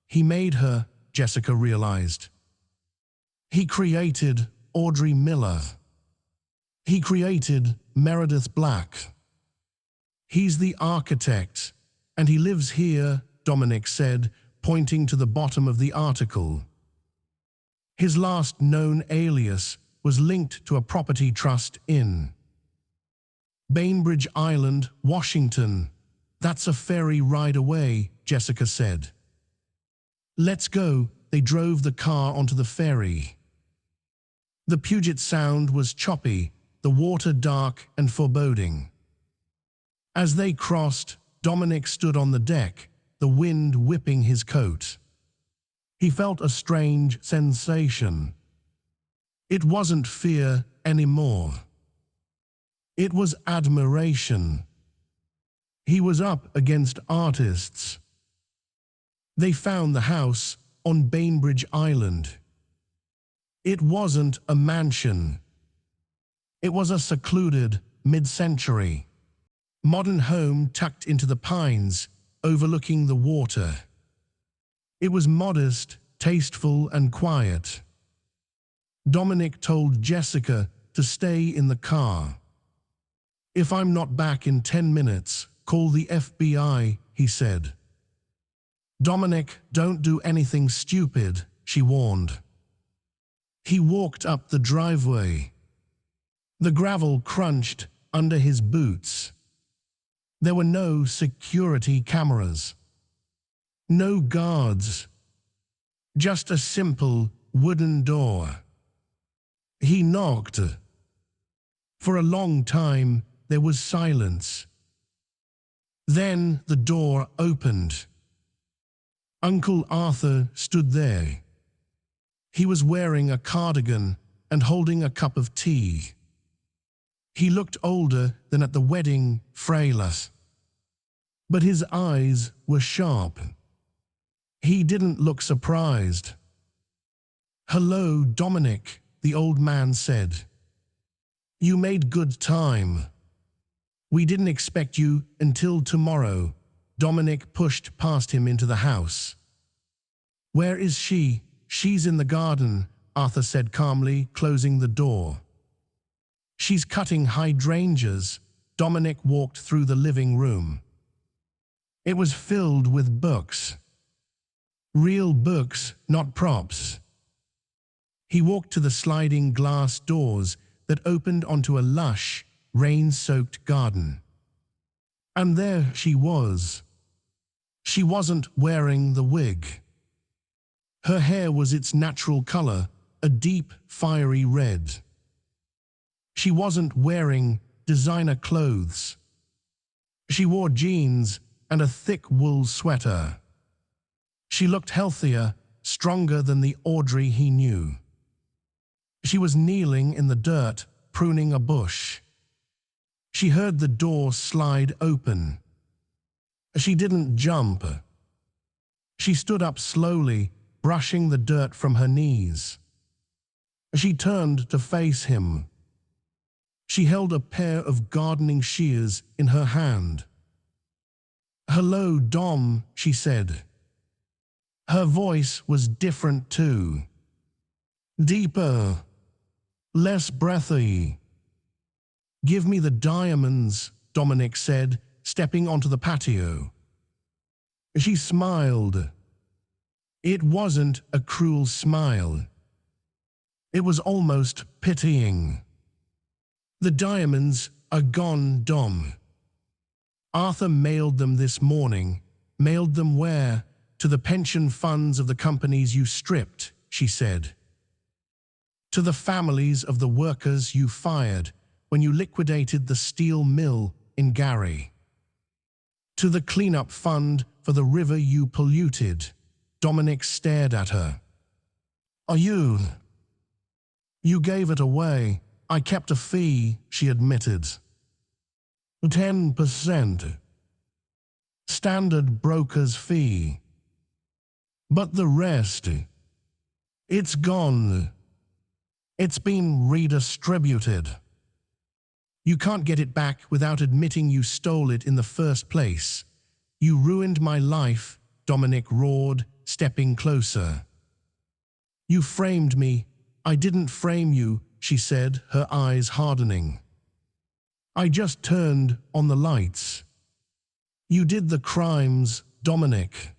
He made her, Jessica realized. He created Audrey Miller. He created Meredith Black. He's the architect, and he lives here, Dominic said, pointing to the bottom of the article. His last known alias was linked to a property trust in Bainbridge Island, Washington. That's a ferry ride away, Jessica said. Let's go. They drove the car onto the ferry. The Puget Sound was choppy, the water dark and foreboding. As they crossed, Dominic stood on the deck, the wind whipping his coat. He felt a strange sensation. It wasn't fear anymore. It was admiration. He was up against artists. They found the house on Bainbridge Island. It wasn't a mansion. It was a secluded, mid-century, modern home tucked into the pines, overlooking the water. It was modest, tasteful, and quiet. Dominic told Jessica to stay in the car. If I'm not back in 10 minutes, call the FBI, he said. Dominic, don't do anything stupid, she warned. He walked up the driveway. The gravel crunched under his boots. There were no security cameras. No guards. Just a simple wooden door. He knocked. For a long time, there was silence. Then the door opened. Uncle Arthur stood there. He was wearing a cardigan and holding a cup of tea. He looked older than at the wedding, frailer. But his eyes were sharp. He didn't look surprised. "Hello, Dominic," the old man said. "You made good time. We didn't expect you until tomorrow." Dominic pushed past him into the house. "Where is she?" "She's in the garden," Arthur said calmly, closing the door. "She's cutting hydrangeas." Dominic walked through the living room. It was filled with books. Real books, not props. He walked to the sliding glass doors that opened onto a lush, rain-soaked garden. And there she was. She wasn't wearing the wig. Her hair was its natural color, a deep, fiery red. She wasn't wearing designer clothes. She wore jeans and a thick wool sweater. She looked healthier, stronger than the Audrey he knew. She was kneeling in the dirt, pruning a bush. She heard the door slide open. She didn't jump. She stood up slowly, brushing the dirt from her knees. She turned to face him. She held a pair of gardening shears in her hand. "Hello, Dom," she said. Her voice was different too. Deeper. Less breathy. "Give me the diamonds," Dominic said, stepping onto the patio. She smiled. It wasn't a cruel smile. It was almost pitying. "The diamonds are gone, Dom. Arthur mailed them this morning." "Mailed them where?" "To the pension funds of the companies you stripped," she said. "To the families of the workers you fired when you liquidated the steel mill in Gary. To the cleanup fund for the river you polluted." Dominic stared at her. "Are you?" "You gave it away. I kept a fee," she admitted. 10%. Standard broker's fee. But the rest, it's gone. It's been redistributed. You can't get it back without admitting you stole it in the first place. You ruined my life," Dominic roared, stepping closer. "You framed me." "I didn't frame you," she said, her eyes hardening. "I just turned on the lights." "You did the crimes, Dominic."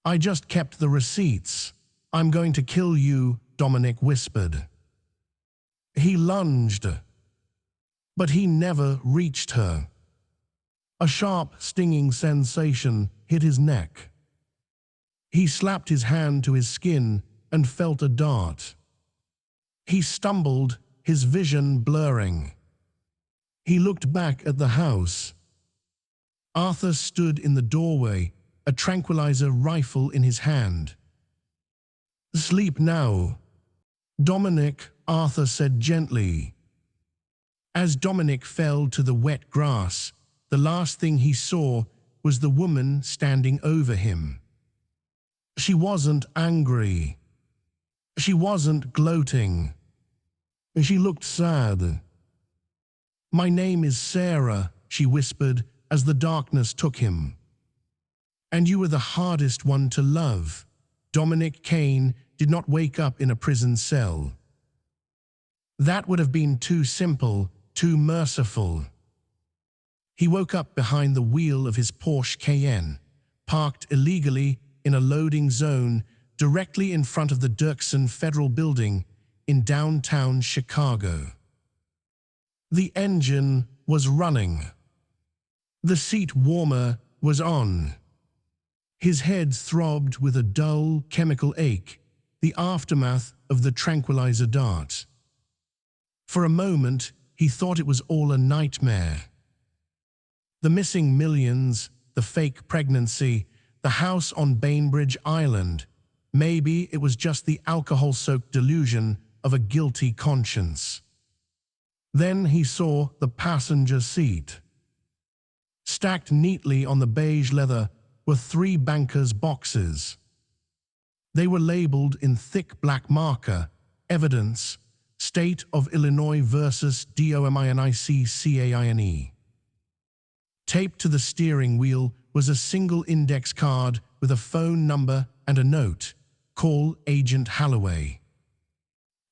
"I just kept the receipts." "I'm going to kill you," Dominic whispered. He lunged, but he never reached her. A sharp, stinging sensation hit his neck. He slapped his hand to his skin and felt a dart. He stumbled, his vision blurring. He looked back at the house. Arthur stood in the doorway, a tranquilizer rifle in his hand. "Sleep now, Dominic," Arthur said gently. As Dominic fell to the wet grass, the last thing he saw was the woman standing over him. She wasn't angry. She wasn't gloating. She looked sad. "My name is Sarah," she whispered as the darkness took him. "And you were the hardest one to love." Dominic Caine did not wake up in a prison cell. That would have been too simple, too merciful. He woke up behind the wheel of his Porsche Cayenne, parked illegally in a loading zone directly in front of the Dirksen Federal Building in downtown Chicago. The engine was running. The seat warmer was on. His head throbbed with a dull chemical ache, the aftermath of the tranquilizer dart. For a moment, he thought it was all a nightmare. The missing millions, the fake pregnancy, the house on Bainbridge Island. Maybe it was just the alcohol-soaked delusion of a guilty conscience. Then he saw the passenger seat. Stacked neatly on the beige leather were 3 bankers' boxes. They were labeled in thick black marker, evidence, State of Illinois versus Dominic Caine. Taped to the steering wheel was a single index card with a phone number and a note. Call Agent Holloway.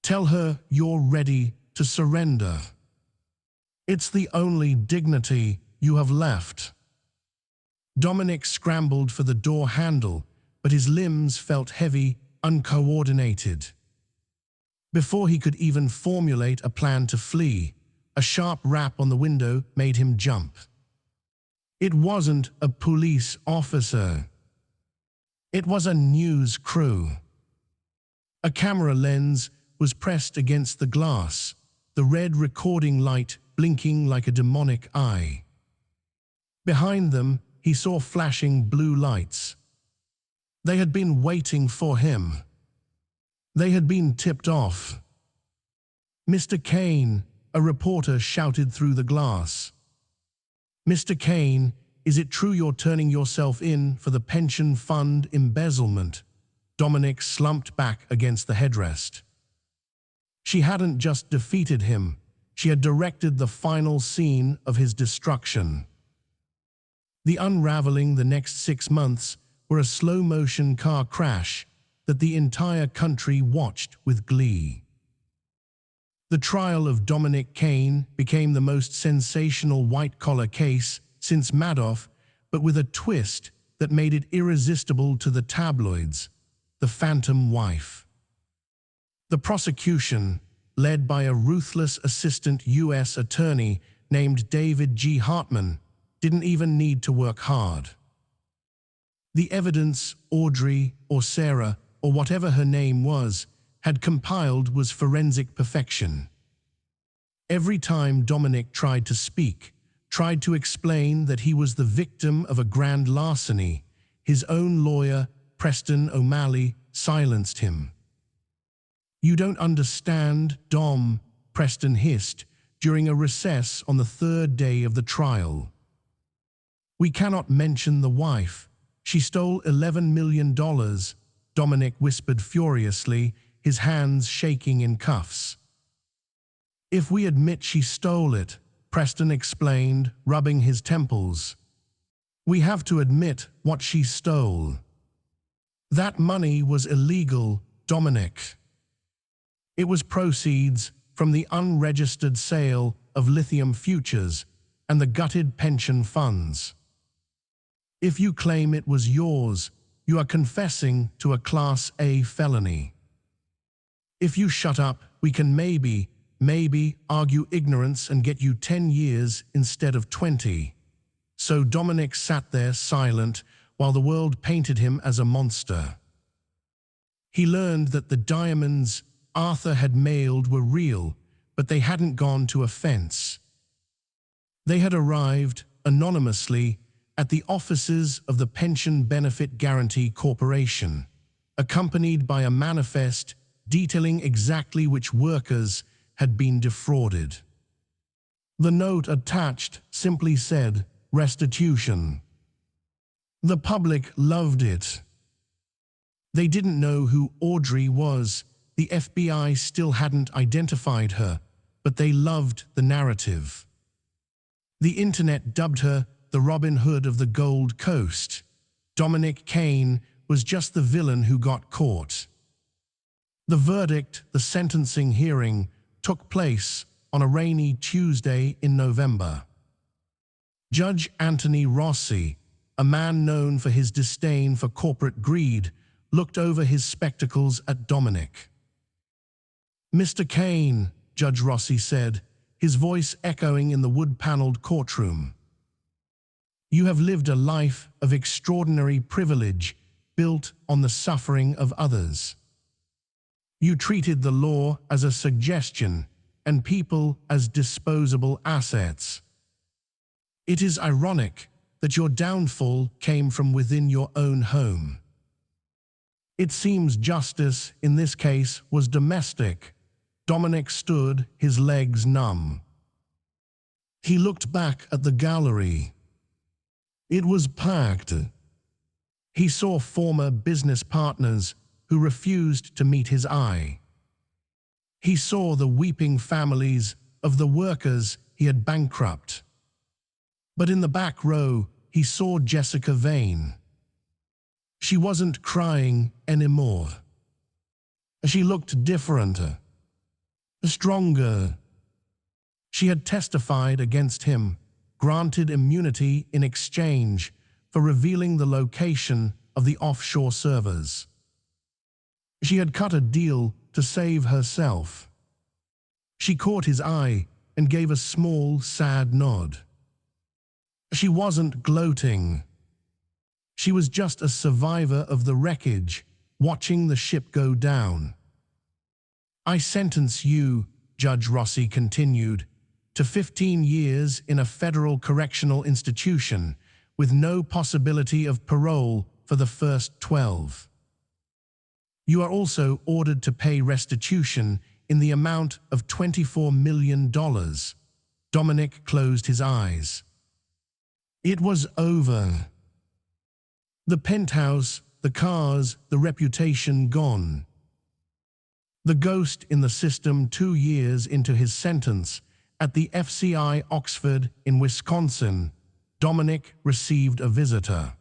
Tell her you're ready to surrender. It's the only dignity you have left. Dominic scrambled for the door handle, but his limbs felt heavy, uncoordinated. Before he could even formulate a plan to flee, a sharp rap on the window made him jump. It wasn't a police officer. It was a news crew. A camera lens was pressed against the glass, the red recording light blinking like a demonic eye. Behind them, he saw flashing blue lights. They had been waiting for him. They had been tipped off. "Mr. Caine," a reporter shouted through the glass. "Mr. Caine, is it true you're turning yourself in for the pension fund embezzlement?" Dominic slumped back against the headrest. She hadn't just defeated him, she had directed the final scene of his destruction. The unraveling the next 6 months were a slow-motion car crash that the entire country watched with glee. The trial of Dominic Caine became the most sensational white-collar case since Madoff, but with a twist that made it irresistible to the tabloids: the phantom wife. The prosecution, led by a ruthless assistant U.S. attorney named David G. Hartman, didn't even need to work hard. The evidence Audrey or Sarah, or whatever her name was, had compiled was forensic perfection. Every time Dominic tried to speak, tried to explain that he was the victim of a grand larceny, his own lawyer, Preston O'Malley, silenced him. "You don't understand, Dom," Preston hissed during a recess on the 3rd day of the trial. "We cannot mention the wife. She stole $11 million, Dominic whispered furiously, his hands shaking in cuffs. "If we admit she stole it," Preston explained, rubbing his temples, "we have to admit what she stole. That money was illegal, Dominic. It was proceeds from the unregistered sale of lithium futures and the gutted pension funds. If you claim it was yours, you are confessing to a Class A felony. If you shut up, we can maybe argue ignorance and get you 10 years instead of 20. So Dominic sat there silent while the world painted him as a monster. He learned that the diamonds Arthur had mailed were real, but they hadn't gone to a fence. They had arrived, anonymously, at the offices of the Pension Benefit Guarantee Corporation, accompanied by a manifest detailing exactly which workers had been defrauded. The note attached simply said, "Restitution." The public loved it. They didn't know who Audrey was. The FBI still hadn't identified her, but they loved the narrative. The internet dubbed her the Robin Hood of the Gold Coast. Dominic Caine was just the villain who got caught. The verdict, the sentencing hearing, took place on a rainy Tuesday in November. Judge Anthony Rossi, a man known for his disdain for corporate greed, looked over his spectacles at Dominic. "Mr. Caine," Judge Rossi said, his voice echoing in the wood-paneled courtroom. You have lived a life of extraordinary privilege built on the suffering of others. You treated the law as a suggestion and people as disposable assets. It is ironic that your downfall came from within your own home. It seems justice in this case was domestic. Dominic stood, his legs numb. He looked back at the gallery. It was packed. He saw former business partners who refused to meet his eye. He saw the weeping families of the workers he had bankrupted. But in the back row, he saw Jessica Vane. She wasn't crying anymore. She looked different, stronger. She had testified against him, granted immunity in exchange for revealing the location of the offshore servers. She had cut a deal to save herself. She caught his eye and gave a small, sad nod. She wasn't gloating. She was just a survivor of the wreckage, watching the ship go down. I sentence you, Judge Rossi continued, to 15 years in a federal correctional institution with no possibility of parole for the first 12. You are also ordered to pay restitution in the amount of $24 million. Dominic closed his eyes. It was over. The penthouse, the cars, the reputation gone. The ghost in the system 2 years into his sentence at the FCI Oxford in Wisconsin, Dominic received a visitor.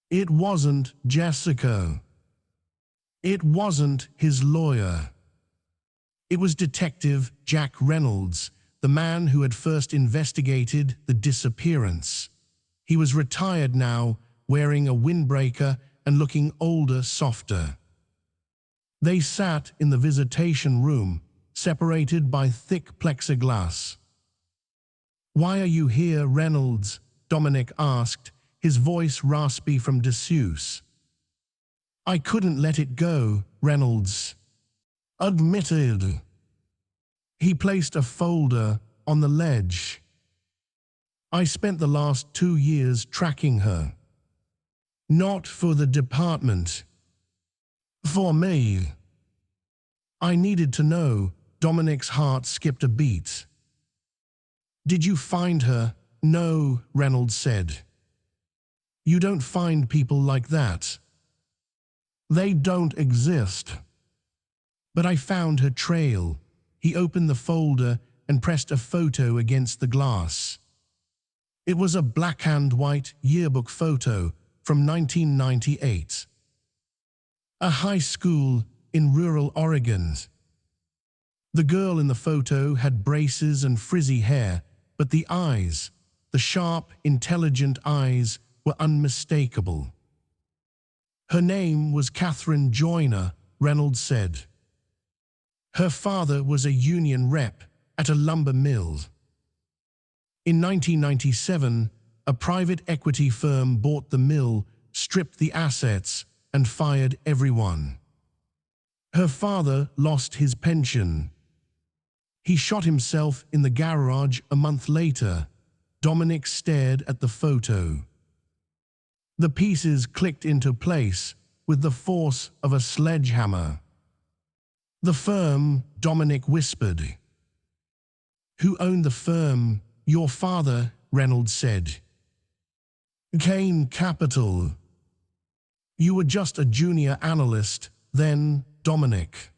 It wasn't Jessica. It wasn't his lawyer. It was Detective Jack Reynolds, the man who had first investigated the disappearance. He was retired now, wearing a windbreaker and looking older, softer. They sat in the visitation room, separated by thick plexiglass. "Why are you here, Reynolds?" Dominic asked, his voice raspy from disuse. "I couldn't let it go," Reynolds admitted. He placed a folder on the ledge. "I spent the last 2 years tracking her. Not for the department. For me. I needed to know." Dominic's heart skipped a beat. "Did you find her?" "No," Reynolds said. "You don't find people like that. They don't exist. But I found her trail." He opened the folder and pressed a photo against the glass. It was a black-and-white yearbook photo from 1998. A high school in rural Oregon. The girl in the photo had braces and frizzy hair, but the eyes, the sharp, intelligent eyes, were unmistakable. "Her name was Catherine Joyner," Reynolds said. "Her father was a union rep at a lumber mill. In 1997, a private equity firm bought the mill, stripped the assets, and fired everyone. Her father lost his pension. He shot himself in the garage a month later." Dominic stared at the photo. The pieces clicked into place with the force of a sledgehammer. "The firm," Dominic whispered. "Who owned the firm?" "Your father," Reynolds said. "Caine Capital." "You were just a junior analyst then, Dominic.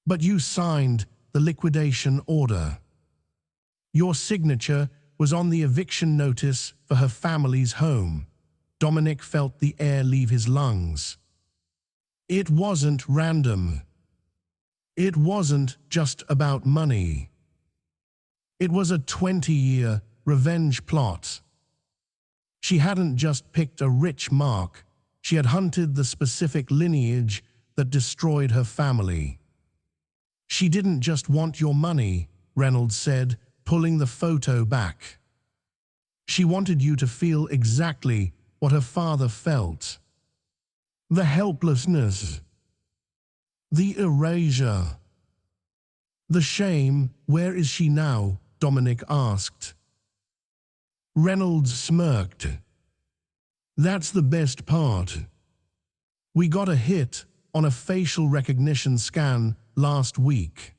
But you signed the liquidation order. Your signature was on the eviction notice for her family's home." Dominic felt the air leave his lungs. "It wasn't random. It wasn't just about money. It was a 20-year revenge plot. She hadn't just picked a rich mark, she had hunted the specific lineage that destroyed her family. She didn't just want your money," Reynolds said, pulling the photo back. She wanted you to feel exactly what her father felt. The helplessness. The erasure. The shame. Where is she now? Dominic asked. Reynolds smirked. That's the best part. We got a hit on a facial recognition scan last week.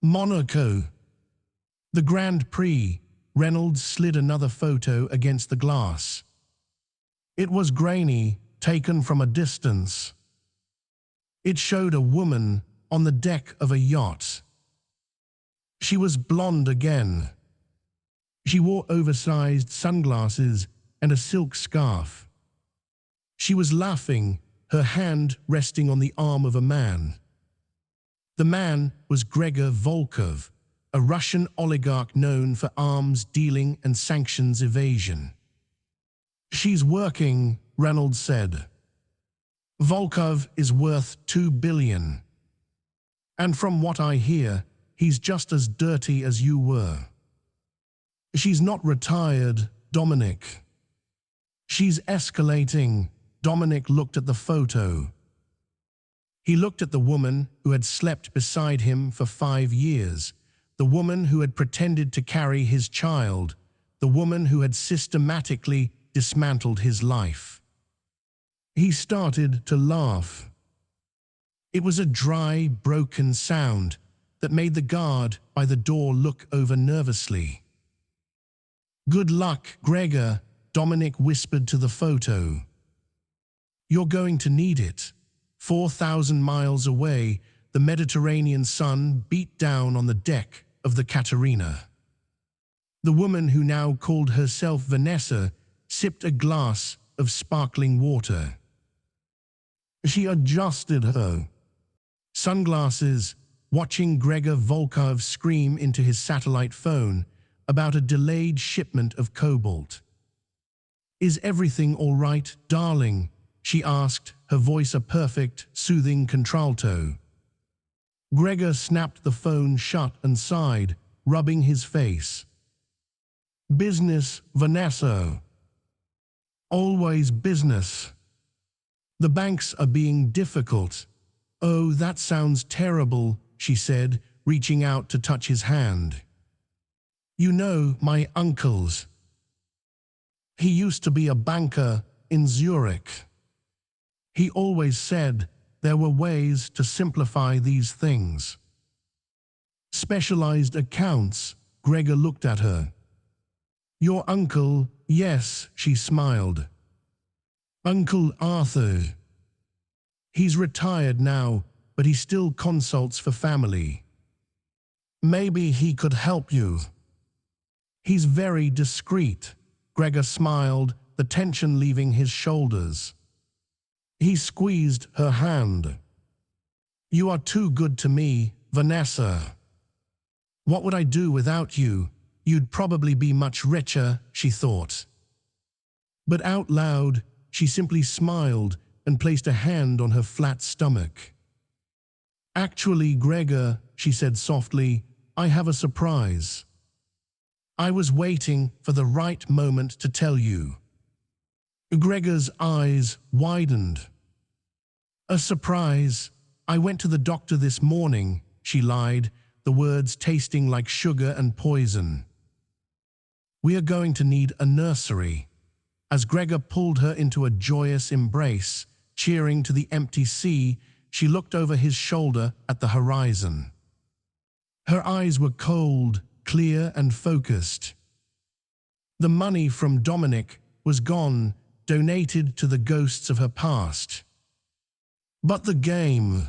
Monaco. The Grand Prix. Reynolds slid another photo against the glass. It was grainy, taken from a distance. It showed a woman on the deck of a yacht. She was blonde again. She wore oversized sunglasses and a silk scarf. She was laughing, her hand resting on the arm of a man. The man was Gregor Volkov, a Russian oligarch known for arms dealing and sanctions evasion. She's working, Reynolds said. Volkov is worth $2 billion. And from what I hear, he's just as dirty as you were. She's not retired, Dominic. She's escalating. Dominic looked at the photo. He looked at the woman who had slept beside him for 5 years, the woman who had pretended to carry his child, the woman who had systematically dismantled his life. He started to laugh. It was a dry, broken sound that made the guard by the door look over nervously. Good luck, Gregor, Dominic whispered to the photo. You're going to need it. 4,000 miles away, the Mediterranean sun beat down on the deck of the Katerina. The woman who now called herself Vanessa sipped a glass of sparkling water. She adjusted her sunglasses, watching Gregor Volkov scream into his satellite phone about a delayed shipment of cobalt. Is everything all right, darling? She asked, her voice a perfect, soothing contralto. Gregor snapped the phone shut and sighed, rubbing his face. Business, Vanessa. Always business. The banks are being difficult. Oh, that sounds terrible, she said, reaching out to touch his hand. You know, my uncle's. He used to be a banker in Zurich. He always said there were ways to simplify these things. Specialized accounts, Gregor looked at her. Your uncle, yes, she smiled. Uncle Arthur. He's retired now, but he still consults for family. Maybe he could help you. He's very discreet. Gregor smiled, the tension leaving his shoulders. He squeezed her hand. You are too good to me, Vanessa. What would I do without you? You'd probably be much richer, she thought. But out loud, she simply smiled and placed a hand on her flat stomach. Actually, Gregor, she said softly, I have a surprise. I was waiting for the right moment to tell you. Gregor's eyes widened. A surprise. I went to the doctor this morning, she lied, the words tasting like sugar and poison. We are going to need a nursery. As Gregor pulled her into a joyous embrace, cheering to the empty sea, she looked over his shoulder at the horizon. Her eyes were cold, clear and focused. The money from Dominic was gone, donated to the ghosts of her past. But the game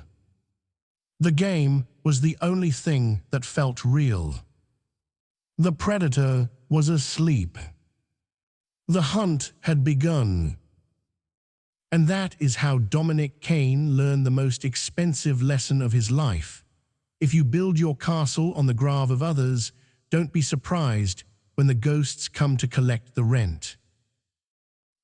was the only thing that felt real. The predator was asleep. The hunt had begun. And that is how Dominic Caine learned the most expensive lesson of his life. If you build your castle on the grave of others, don't be surprised when the ghosts come to collect the rent.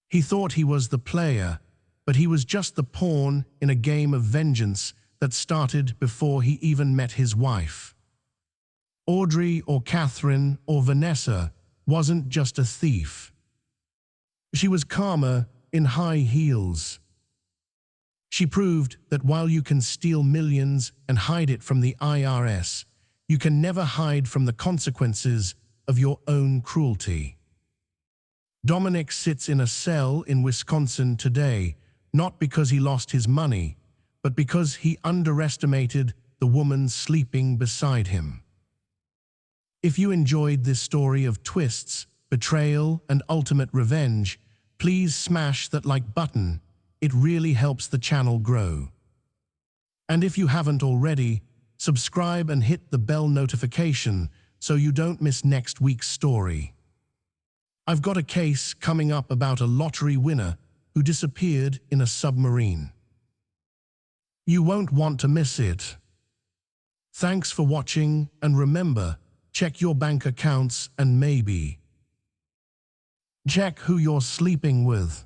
He thought he was the player, but he was just the pawn in a game of vengeance that started before he even met his wife. Audrey or Catherine or Vanessa wasn't just a thief. She was calmer in high heels. She proved that while you can steal millions and hide it from the IRS, you can never hide from the consequences of your own cruelty. Dominic sits in a cell in Wisconsin today, not because he lost his money, but because he underestimated the woman sleeping beside him. If you enjoyed this story of twists, betrayal, and ultimate revenge, please smash that like button. It really helps the channel grow. And if you haven't already, subscribe and hit the bell notification so you don't miss next week's story. I've got a case coming up about a lottery winner who disappeared in a submarine. You won't want to miss it. Thanks for watching, and remember, check your bank accounts and maybe check who you're sleeping with.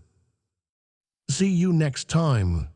See you next time.